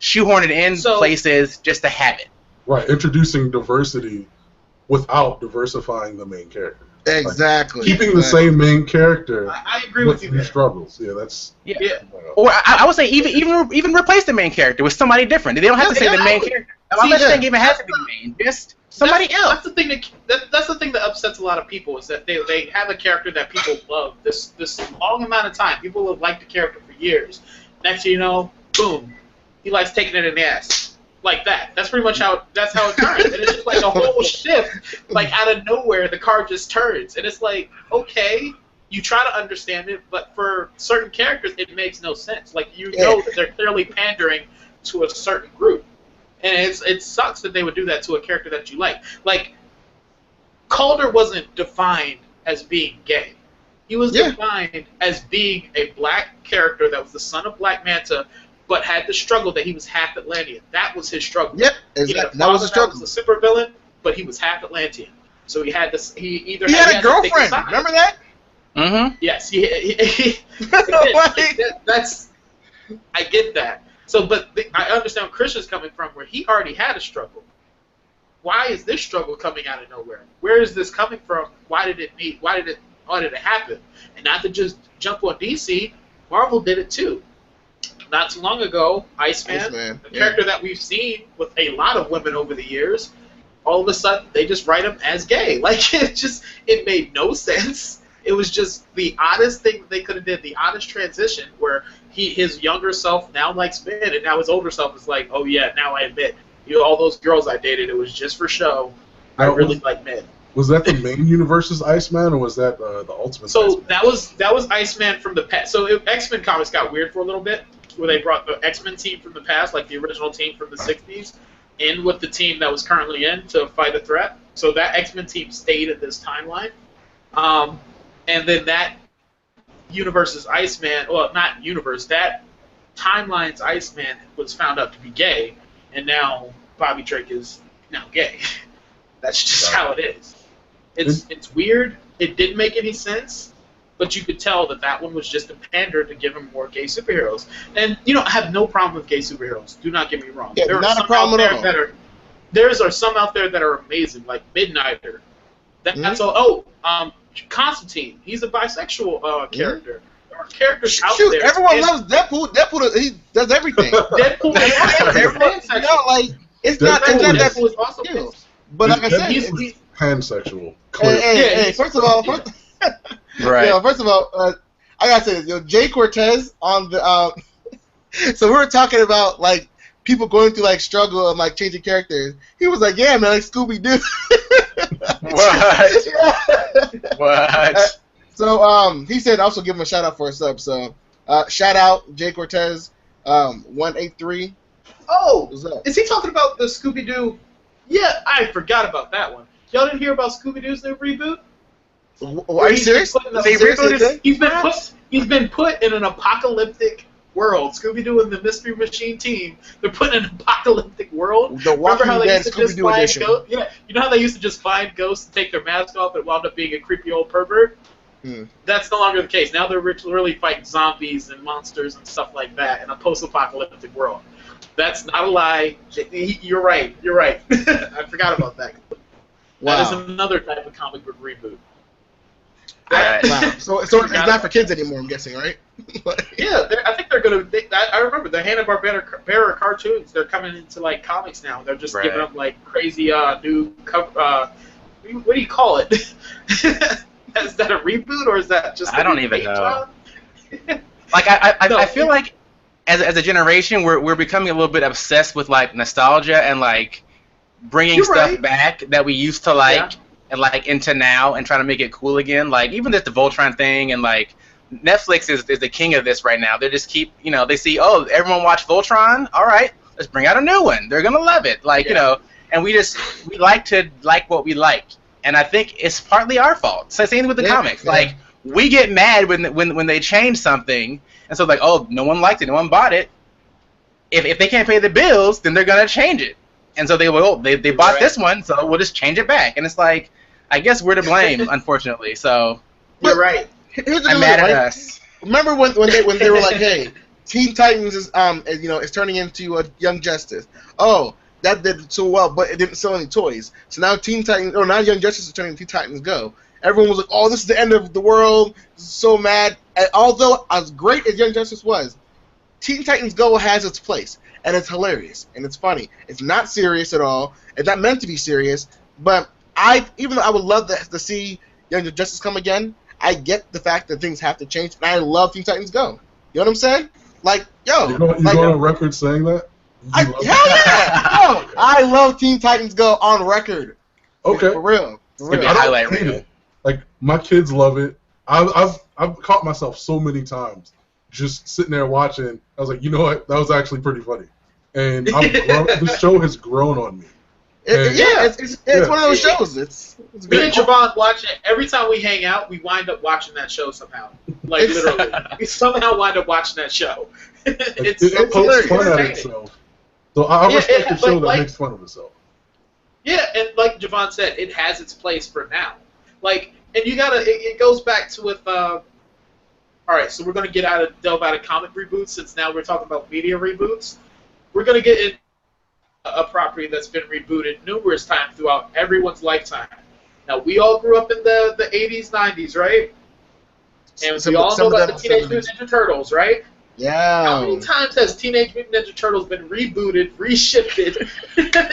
shoehorn it in places just to have it. Right, introducing diversity without diversifying the main character. Exactly. Like, keeping the same main character. I agree with you. Struggles. Yeah, that's. Yeah. Or I would say even replace the main character with somebody different. They don't have to say the main character. I'm not saying even has to be the main. Just somebody else. That's the thing that's the thing that upsets a lot of people is that they have a character that people love this long amount of time. People have liked the character for years. Next thing you know, boom, he likes taking it in the ass. Like that. That's pretty much how it turns. And it's just like a whole shift. Like out of nowhere, the car just turns. And it's like, okay, you try to understand it, but for certain characters, it makes no sense. Like, know that they're clearly pandering to a certain group. And it sucks that they would do that to a character that you like. Like, Calder wasn't defined as being gay. He was defined as being a black character that was the son of Black Manta, but had the struggle that he was half Atlantean. That was his struggle. Yep, exactly. That was the struggle. He was a supervillain, but he was half Atlantean. So he had this. He had a girlfriend. Remember that? Mm-hmm. Yes, that's. I get that. So, but I understand where Christian's coming from, where he already had a struggle. Why is this struggle coming out of nowhere? Where is this coming from? Why did it happen? And not to just jump on DC, Marvel did it too. Not too long ago, Iceman, a character that we've seen with a lot of women over the years, all of a sudden they just write him as gay. Like, it made no sense. It was just the oddest thing that they could have did, the oddest transition where his younger self now likes men, and now his older self is like, oh yeah, now I admit, all those girls I dated, it was just for show. I really like men. Was that the main universe's Iceman, or was that the Ultimate? So Iceman? that was Iceman from the past. So X-Men comics got weird for a little bit, where they brought the X-Men team from the past, like the original team from the 60s, in with the team that was currently in to fight a threat. So that X-Men team stayed in this timeline. And then that universe's Iceman, well, not universe, that timeline's Iceman was found out to be gay, and now Bobby Drake is now gay. That's just how it is. It's weird. It didn't make any sense. But you could tell that one was just a pander to give him more gay superheroes. And I have no problem with gay superheroes. Do not get me wrong. Yeah, there not a problem at all. There are some out there that are amazing, like Midnighter. That's all. Constantine. He's a bisexual character. There are characters out there. Everyone loves Deadpool. Deadpool, he does everything. Deadpool is pansexual. It's not that. Deadpool is also pansexual. But like I said, he's pansexual. Hey, first of all, right. First of all, I gotta say this. Jay Cortez on the so we were talking about like people going through like struggle and like changing characters. He was like, yeah, man, like Scooby Doo. What? What? So he said also give him a shout out for a sub. So shout out Jay Cortez 183. Oh, is he talking about the Scooby Doo? Yeah, I forgot about that one. Y'all didn't hear about Scooby Doo's new reboot? Are you serious? He's been put in an apocalyptic world. Scooby-Doo and the Mystery Machine team, they're put in an apocalyptic world. The Walking Dead Scooby-Doo edition. Yeah, you know how they used to just find ghosts and take their mask off and wound up being a creepy old pervert? That's no longer the case. Now they're really fighting zombies and monsters and stuff like that in a post-apocalyptic world. That's not a lie. You're right. I forgot about that. Wow. That is another type of comic book reboot. Wow. So it's not for kids anymore, I'm guessing, right? Yeah, I think they're gonna. I remember the Hanna-Barbera cartoons. They're coming into like comics now. They're just giving them like crazy new cover. What do you call it? Is that a reboot or is that just? I don't even know. Like I feel like as a generation we're becoming a little bit obsessed with like nostalgia and like bringing stuff back that we used to like and like into now and trying to make it cool again. Like even just the Voltron thing and like Netflix is the king of this right now. They just keep they see everyone watched Voltron. All right, let's bring out a new one. They're gonna love it. Like and we like to like what we like. And I think it's partly our fault. So same with the comics. Yeah. Like we get mad when they change something, and so like, no one liked it, no one bought it. If they can't pay the bills, then they're gonna change it. And so they bought this one, so we'll just change it back. And it's like, I guess we're to blame, unfortunately. So you're right. I'm mad at us. Remember when they were like, hey, Teen Titans is turning into a Young Justice. Oh, that did so well, but it didn't sell any toys. So now now Young Justice is turning into Teen Titans Go. Everyone was like, oh, this is the end of the world. This is so mad. And although as great as Young Justice was, Teen Titans Go has its place. And it's hilarious. And it's funny. It's not serious at all. It's not meant to be serious. But even though I would love to see Young Justice come again, I get the fact that things have to change. And I love Teen Titans Go. You know what I'm saying? Like, yo. You're going on record saying that? Hell yeah! I love Teen Titans Go on record. Okay. For real. It's gonna be a highlight reel. Like my kids love it. I've caught myself so many times just sitting there watching. I was like, you know what? That was actually pretty funny. And the show has grown on me. It's one of those shows. It's me and Javon watch it every time we hang out. We wind up watching that show somehow. Like literally, we somehow wind up watching that show. It's pokes fun at itself. So I respect the show that makes fun of itself. Yeah, and like Javon said, it has its place for now. Like, and you gotta. It goes back to with. All right, so we're gonna delve out of comic reboots since now we're talking about media reboots. We're gonna get in a property that's been rebooted numerous times throughout everyone's lifetime. Now we all grew up in the 80s, 90s, right? And we all know about the Teenage Mutant Ninja Turtles, right? Yeah. How many times has Teenage Mutant Ninja Turtles been rebooted, reshifted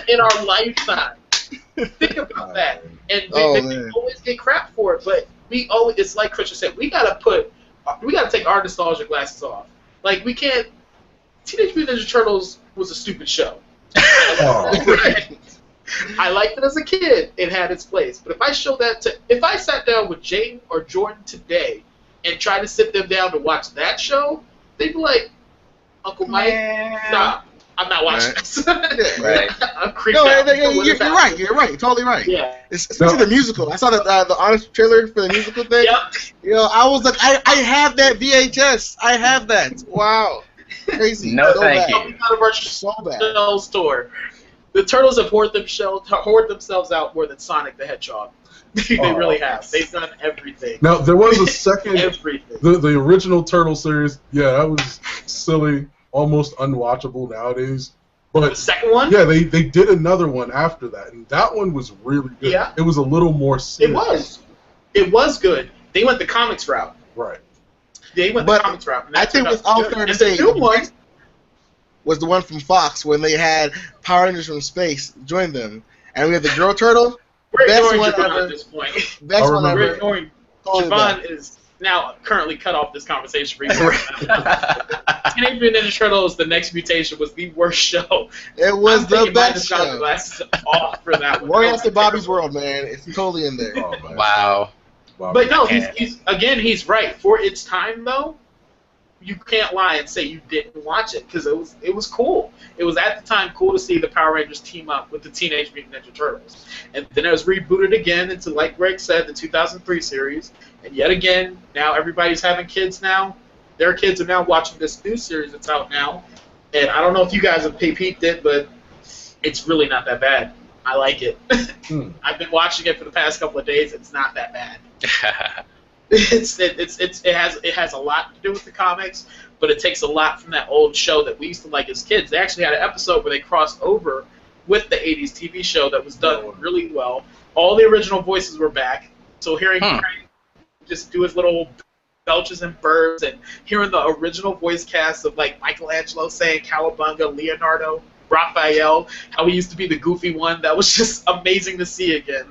in our lifetime? Think about that. And we always get crap for it, but it's like Christian said, we gotta take our nostalgia glasses off. Like we can't. Teenage Mutant Ninja Turtles was a stupid show. Right? I liked it as a kid. It had its place. But if I sat down with Jayden or Jordan today and tried to sit them down to watch that show, they'd be like, Uncle Mike, stop. I'm not watching this. Right. I'm creeped out. You're right. You're right. You're totally right. Yeah. Especially the musical. I saw the honest trailer for the musical thing. Yep. I was like, I have that VHS. I have that. Wow. Crazy. No, thank you. Out of our store. The Turtles have hoard themselves out more than Sonic the Hedgehog. They really have. They've done everything. Now there was a second. Everything. The original Turtle series. Yeah, that was silly, almost unwatchable nowadays. But the second one? Yeah, they did another one after that, and that one was really good. Yeah. It was a little more serious. It was good. They went the comics route. Right. They went the comics route. I think it's all fair to say. The new one was the one from Fox when they had Power Rangers from space join them, and we had the Girl Turtle. We're ignoring Javon at this point. Best one ever. We're ignoring. Javon is now currently cut off this conversation. Teenage Mutant Ninja Turtles: The Next Mutation was the worst show. It was the best show. Glasses off for that one. Warrior After Bobby's World, man, it's totally in there. Oh, man. Wow. But no, he's right. For its time, though, you can't lie and say you didn't watch it because it was cool. It was at the time cool to see the Power Rangers team up with the Teenage Mutant Ninja Turtles, and then it was rebooted again into, like Greg said, the 2003 series. And yet again, now everybody's having kids now. Their kids are now watching this new series that's out now, and I don't know if you guys have peeped it, but it's really not that bad. I like it. I've been watching it for the past couple of days. It's not that bad. It has a lot to do with the comics, but it takes a lot from that old show that we used to like as kids. They actually had an episode where they crossed over with the 80s TV show that was done really well. All the original voices were back. So hearing just do his little belches and burps, and hearing the original voice cast of like Michelangelo saying Cowabunga, Leonardo, Raphael, how he used to be the goofy one, that was just amazing to see again.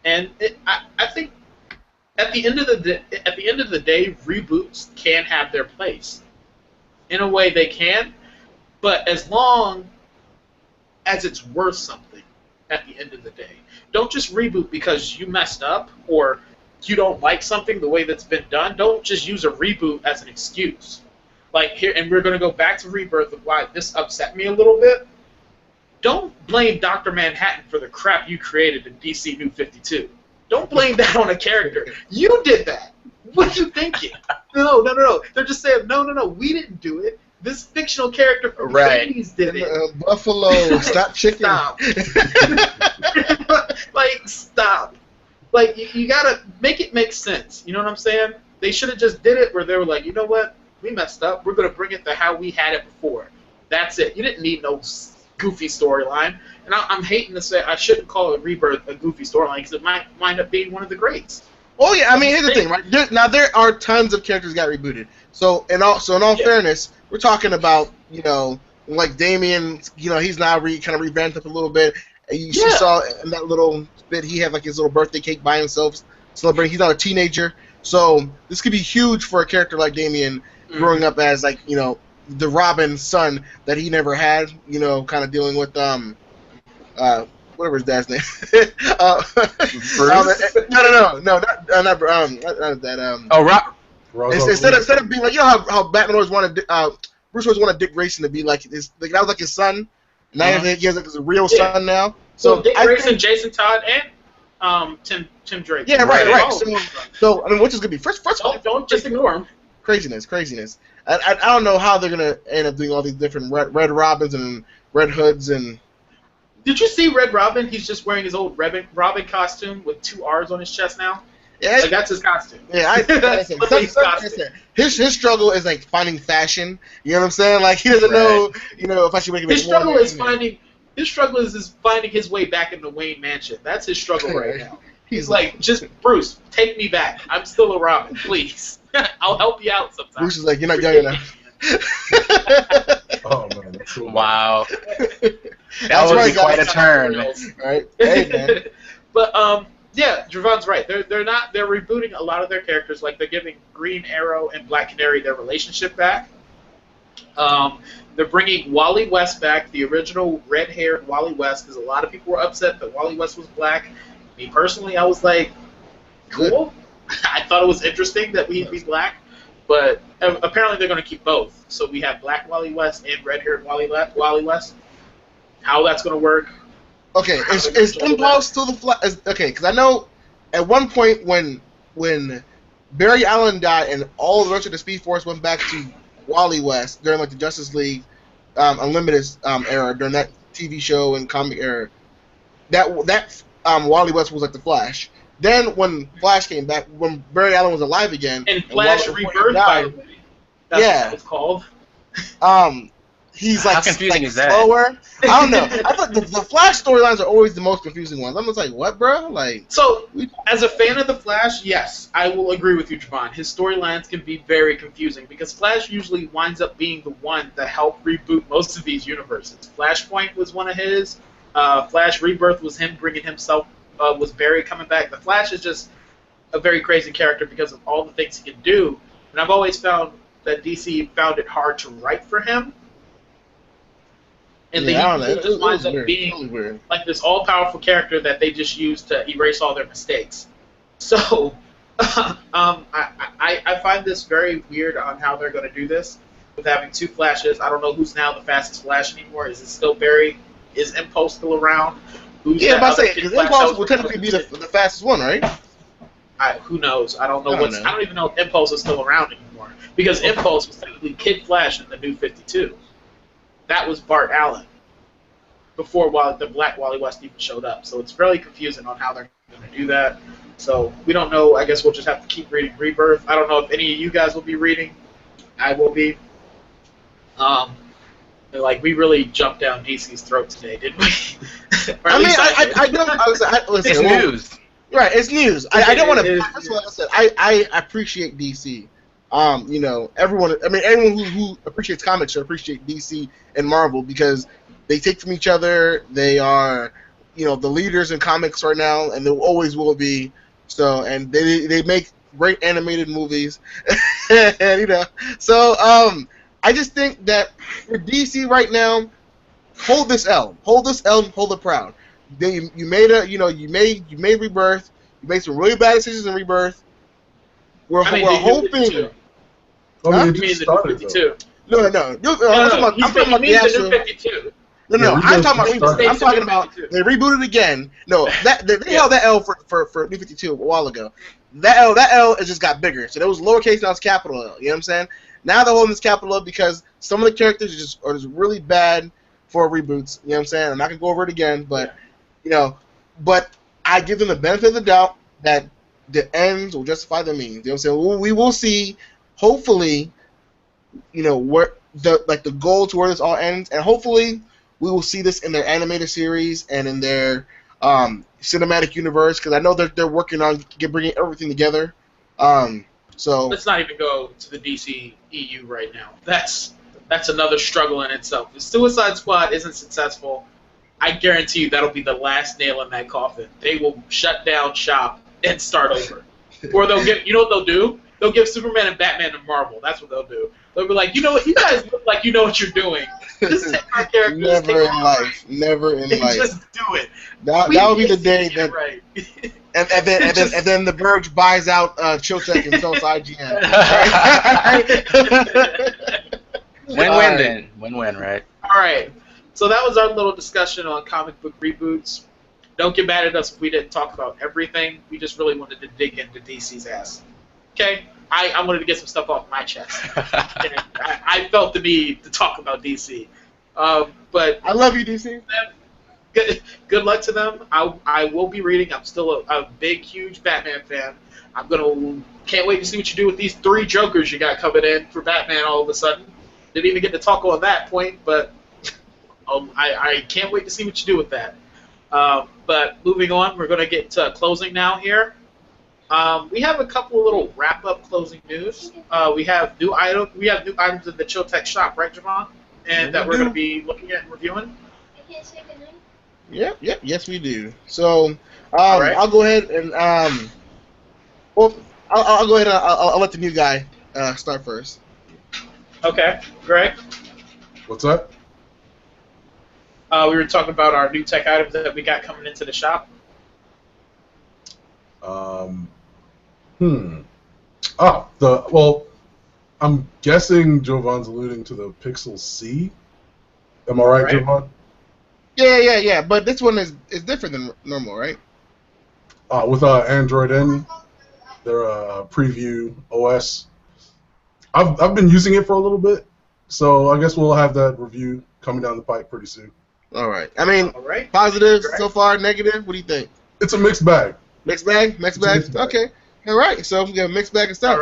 And I think at the end of the day, reboots can have their place. In a way, they can, but as long as it's worth something at the end of the day. Don't just reboot because you messed up or you don't like something the way that's been done. Don't just use a reboot as an excuse. Like here, and we're going to go back to Rebirth of why this upset me a little bit. Don't blame Dr. Manhattan for the crap you created in DC New 52. Don't blame that on a character. You did that. What are you thinking? No. They're just saying, no, we didn't do it. This fictional character from the 80s did it. Buffalo, stop chicken. Stop. Stop. You gotta make it make sense. You know what I'm saying? They should have just did it where they were like, you know what? We messed up. We're gonna bring it to how we had it before. That's it. You didn't need no goofy storyline. And I'm hating to say I shouldn't call it Rebirth a goofy storyline because it might wind up being one of the greats. Oh yeah, I mean here's the thing, right? There are tons of characters that got rebooted. So in all fairness, we're talking about like Damian. He's now kind of revamped up a little bit. You saw in that little bit he had like his little birthday cake by himself celebrating. He's not a teenager, so this could be huge for a character like Damian growing up as like the Robin son that he never had. Kind of dealing with whatever his dad's name. Bruce? No, not that. Instead of being like how Batman always wanted, Bruce always wanted Dick Grayson to be like his, like that was like his son. Now he has like his real son now. So Dick Grayson, Jason Todd, and Tim Drake. Yeah, right. So I mean, which is gonna be first. Don't just ignore him. Craziness. I don't know how they're gonna end up doing all these different Red Robins and Red Hoods and. Did you see Red Robin? He's just wearing his old Robin costume with 2 R's on his chest now. Yeah, that's his costume. Yeah, that's his costume. His struggle is like finding fashion. You know what I'm saying? Like he doesn't know, if I should make him. His struggle is finding his way back into Wayne Mansion. That's his struggle right now. He's like, just Bruce, take me back. I'm still a Robin, please. I'll help you out sometime. Bruce is like, you're not young enough. Oh man, that's cool. Wow. That would be quite a turn. Right? Hey man. But yeah, Javon's right. They're rebooting a lot of their characters. Like they're giving Green Arrow and Black Canary their relationship back. They're bringing Wally West back, the original red-haired Wally West, because a lot of people were upset that Wally West was black. Me personally, I was like, cool. I thought it was interesting that he'd be black, but apparently they're going to keep both. So we have Black Wally West and red-haired Wally West. How that's going to work? Okay, is Impulse still the Flash? Okay, because I know at one point when Barry Allen died and all the rest of the Speed Force went back to Wally West during like the Justice League Unlimited era, during that TV show and comic era, that Wally West was like the Flash. Then when Flash came back, when Barry Allen was alive again, and Flash Rebirth, by the way, that's what it's called. He's like, how confusing is that? Slower. I don't know. I thought the Flash storylines are always the most confusing ones. I'm just like, what, bro? Like, so as a fan of the Flash, yes, I will agree with you, Javon. His storylines can be very confusing because Flash usually winds up being the one to help reboot most of these universes. Flashpoint was one of his. Flash Rebirth was him bringing himself. Was Barry coming back? The Flash is just a very crazy character because of all the things he can do. And I've always found that DC found it hard to write for him. And yeah, they just winds up being like this all-powerful character that they just use to erase all their mistakes. So I find this very weird on how they're going to do this with having 2 Flashes. I don't know who's now the fastest Flash anymore. Is it still Barry? Is Impulse still around? Who's I'm about to say, because Impulse will technically be the fastest one, right? Who knows? I don't know I don't even know if Impulse is still around anymore. Because Impulse was technically Kid Flash in the New 52. That was Bart Allen before the Black Wally West even showed up. So it's really confusing on how they're going to do that. So we don't know. I guess we'll just have to keep reading Rebirth. I don't know if any of you guys will be reading. I will be. We really jumped down DC's throat today, didn't we? I mean, I know. Listen, it's news. Right, it's news. I don't want to. It That's is what I said. I appreciate DC. You know, everyone. I mean, anyone who appreciates comics should appreciate DC and Marvel because they take from each other. They are, you know, the leaders in comics right now, and they always will be. So, and they make great animated movies, and you know, so I just think that for DC right now, hold this L, and hold it proud. Then you made a, you know, you made Rebirth. You made some really bad decisions in Rebirth. We're I mean, the New hoping. 52. I mean, Huh? it You mean just the New started, 52? No. No, I'm talking about he the means the New actual. 52. No, Yeah, I'm Rebirth talking just about. started. I'm talking about. 52. They rebooted again. No, they Yeah. held that L for New 52 a while ago. That L it just got bigger. So there was lowercase, now it's capital L. You know what I'm saying? Now they're holding this capital L because some of the characters are just really bad for reboots. You know what I'm saying? I'm not gonna go over it again, but you know, but I give them the benefit of the doubt that the ends will justify the means. You know what I'm saying? We will see, hopefully, you know, where the goal to where this all ends, and hopefully we will see this in their animated series and in their cinematic universe because I know they're working on bringing everything together. So Let's not even go to the DC EU right now. That's another struggle in itself. If Suicide Squad isn't successful, I guarantee you that'll be the last nail in that coffin. They will shut down shop and start over. Or they'll give, you know what they'll do? They'll give Superman and Batman to Marvel. That's what they'll do. They'll be like, you know what? You guys look like you know what you're doing. Just take our characters. never in life, and just do it. That would be the day Get that. it right. And then the Verge buys out Chiltec and sells IGN. Win-win then. Win-win, right? All right. So that was our little discussion on comic book reboots. Don't get mad at us if we didn't talk about everything. We just really wanted to dig into DC's ass. Okay? I wanted to get some stuff off my chest. Okay? I felt the need to talk about DC. But I love you, DC. good luck to them. I will be reading. I'm still a big, huge Batman fan. Can't wait to see what you do with these 3 Jokers you got coming in for Batman all of a sudden. Didn't even get to talk on that point, but I can't wait to see what you do with that. But moving on, we're going to get to closing now here. We have a couple of little wrap-up closing news. We have new items in the Chill Tech shop, right, Javon? And that we're going to be looking at and reviewing. Yep, yes we do. So, right. I'll go ahead and I'll go ahead and I'll let the new guy start first. Okay, Greg. What's that? We were talking about our new tech items that we got coming into the shop. I'm guessing Jovan's alluding to the Pixel C. Am I right, Jovan? Yeah. But this one is different than normal, right? With Android N, their preview OS. I've been using it for a little bit, so I guess we'll have that review coming down the pipe pretty soon. All right. I mean, All right. positive so far, negative. What do you think? It's a mixed bag. Mixed bag. Okay. All right. So we got a mixed bag of stuff.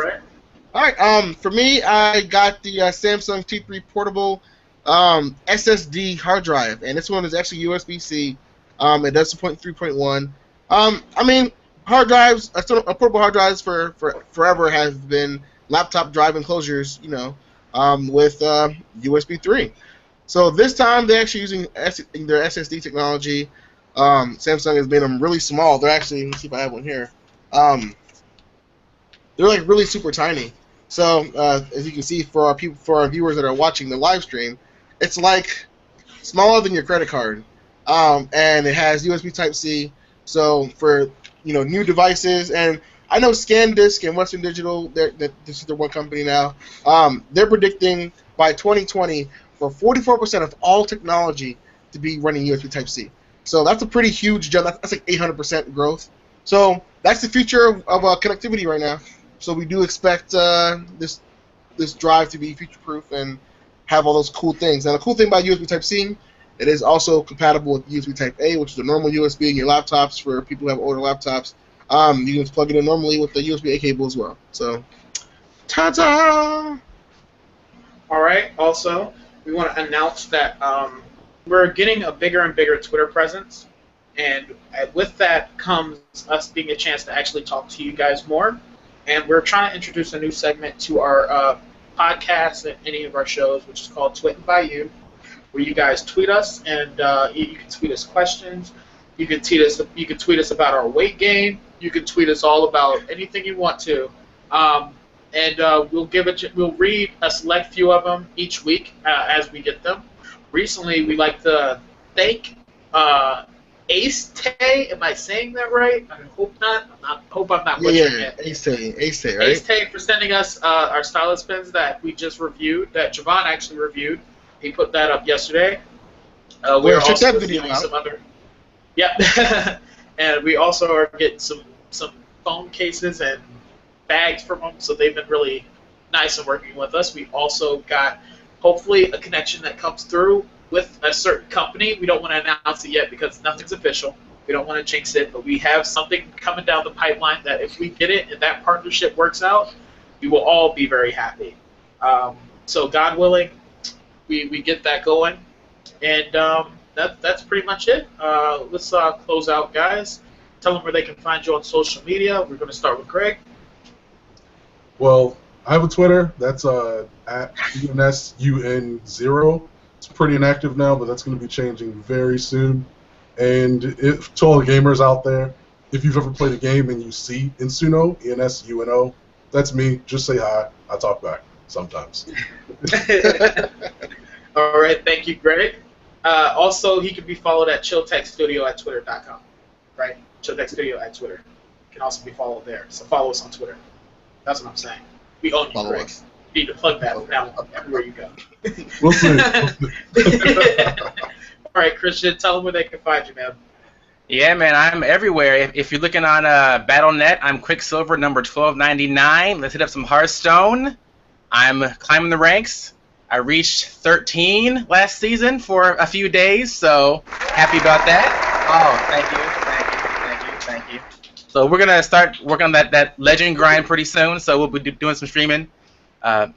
All right. For me, I got the Samsung T3 portable SSD hard drive, and this one is actually USB-C. It does support 3.1. I mean, hard drives, portable hard drives for forever have been laptop drive enclosures, you know, with USB 3. So this time they're actually using their SSD technology. Samsung has made them really small. They're actually, let's see if I have one here. They're like really super tiny. So as you can see for our viewers that are watching the live stream, it's like smaller than your credit card, and it has USB Type-C. So for new devices, and I know ScanDisk and Western Digital, this is their one company now. They're predicting by 2020 for 44% of all technology to be running USB Type-C. So that's a pretty huge jump. That's like 800% growth. So that's the future of connectivity right now. So we do expect this drive to be future-proof and have all those cool things. Now the cool thing about USB Type-C, it is also compatible with USB Type-A, which is the normal USB in your laptops for people who have older laptops. You can just plug it in normally with the USB-A cable as well. So, ta-ta! All right. Also, we want to announce that we're getting a bigger and bigger Twitter presence, And with that comes us being a chance to actually talk to you guys more. And we're trying to introduce a new segment to our podcast and any of our shows, which is called Twitting by You, where you guys tweet us, and you can tweet us questions. You can tweet us. You can tweet us about our weight gain. You can tweet us all about anything you want to, and we'll read a select few of them each week as we get them. Recently, we like to thank Ace Tay. Am I saying that right? I hope not. Hope I'm not butchering it. Ace Tay, right? Ace Tay for sending us our stylus pens that we just reviewed. That Javon actually reviewed. He put that up yesterday. We're check also that video out. some other. Yep. And we also are getting some phone cases and bags from them, so they've been really nice in working with us. We also got, hopefully, a connection that comes through with a certain company. We don't want to announce it yet because nothing's official. We don't want to jinx it, but we have something coming down the pipeline that if we get it and that partnership works out, we will all be very happy. So God willing, we get that going. And that's pretty much it. Let's close out, guys. Tell them where they can find you on social media. We're going to start with Greg. Well, I have a Twitter. That's at ENSUN0. It's pretty inactive now, but that's going to be changing very soon. And to all the gamers out there, if you've ever played a game and you see Insuno, ENSUNO, that's me. Just say hi. I talk back sometimes. All right. Thank you, Greg. Also, he can be followed at ChillTechStudio at Twitter.com. Right? ChillTechStudio at Twitter. Can also be followed there. So follow us on Twitter. That's what I'm saying. We own you, Follow Greg. us. You need to plug that from now on everywhere you go. We'll see. All right, Christian, tell them where they can find you, man. Yeah, man, I'm everywhere. If you're looking on Battle.net, I'm Quicksilver number 1299. Let's hit up some Hearthstone. I'm climbing the ranks. I reached 13 last season for a few days, so happy about that. Oh, thank you. So we're going to start working on that legend grind pretty soon, so we'll be doing some streaming,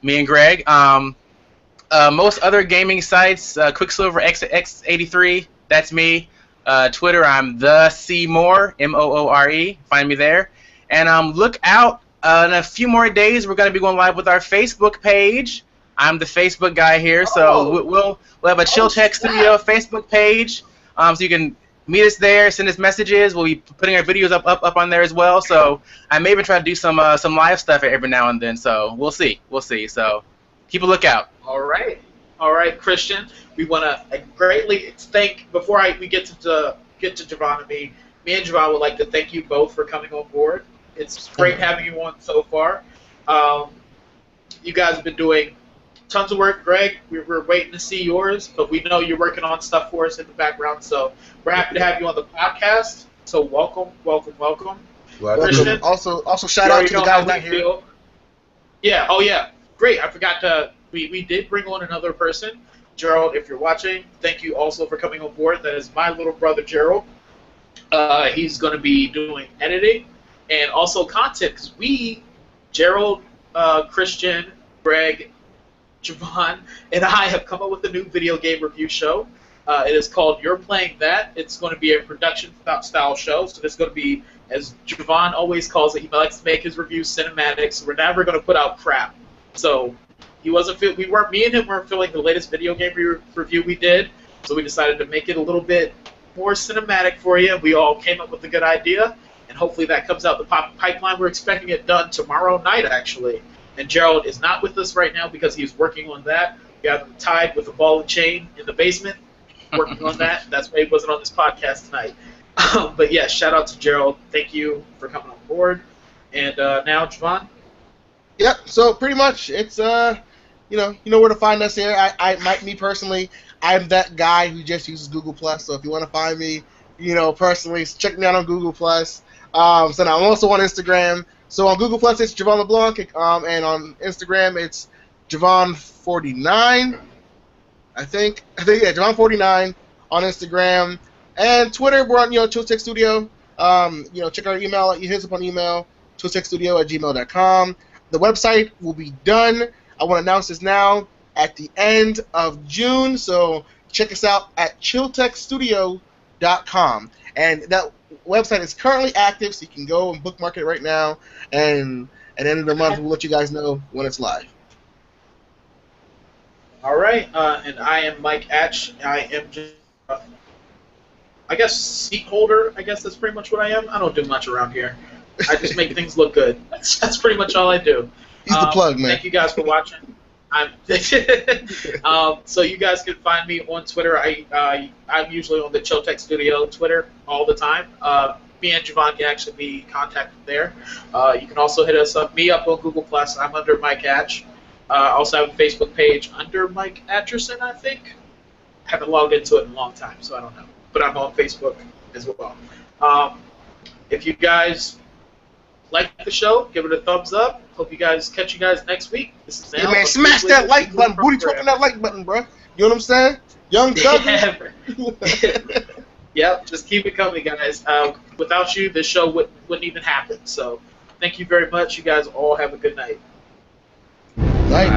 me and Greg. Most other gaming sites, Quicksilver X83, that's me. Twitter, I'm the C Moore, Moore. Find me there. And look out, in a few more days, we're going to be going live with our Facebook page. I'm the Facebook guy here, so we'll have a Chill Tech Studio Facebook page, so you can meet us there, send us messages. We'll be putting our videos up on there as well. So I may even try to do some live stuff every now and then. So we'll see. So keep a lookout. All right, Christian. We want to greatly thank, before we get to Javon and me and Javon would like to thank you both for coming on board. It's great having you on so far. You guys have been doing tons of work. Greg, we're waiting to see yours, but we know you're working on stuff for us in the background, so we're happy to have you on the podcast. So welcome. Christian, also shout out to the guys not here. Yeah, great. I forgot to, we did bring on another person. Gerald, if you're watching, thank you also for coming on board. That is my little brother, Gerald. He's going to be doing editing and also content, because Gerald, Christian, Greg, Javon, and I have come up with a new video game review show. It is called You're Playing That. It's going to be a production-style show, so it's going to be, as Javon always calls it, he likes to make his reviews cinematic, so we're never going to put out crap. So me and him weren't feeling the latest video game review we did, so we decided to make it a little bit more cinematic for you. We all came up with a good idea, and hopefully that comes out the pipeline. We're expecting it done tomorrow night, actually. And Gerald is not with us right now because he's working on that. We have him tied with a ball and chain in the basement, working on that. That's why he wasn't on this podcast tonight. But yeah, shout out to Gerald. Thank you for coming on board. And now, Javon? Yep. So pretty much, it's you know where to find us here. Me personally, I'm that guy who just uses Google Plus. So if you want to find me, personally, check me out on Google Plus. So now I'm also on Instagram. So on Google Plus, it's Javon LeBlanc, and on Instagram, it's Javon49. I think Javon49 on Instagram, and Twitter. We're on Chill Tech Studio. Check our email. You hit us up on email, chilltechstudio@gmail.com. The website will be done. I want to announce this now at the end of June. So check us out at chilltechstudio.com. And that website is currently active, so you can go and bookmark it right now. And at the end of the month, we'll let you guys know when it's live. All right, and I am Mike Atch. I am just, I guess, seat holder. I guess that's pretty much what I am. I don't do much around here. I just make things look good. That's pretty much all I do. He's the plug, man. Thank you guys for watching. So you guys can find me on Twitter. I'm usually on the Chotech Studio Twitter all the time. Me and Javon can actually be contacted there. You can also hit me up on Google+. I'm under Mike Atch. I also have a Facebook page under Mike Atcherson, I think. Haven't logged into it in a long time, so I don't know. But I'm on Facebook as well. If you guys like the show, give it a thumbs up. Hope you guys catch you guys next week. This is Hey, man, smash that like button. Booty twerking that like button, bro. You know what I'm saying? Young Doug. Yep, just keep it coming, guys. Without you, this show wouldn't even happen. So thank you very much. You guys all have a good night. Night.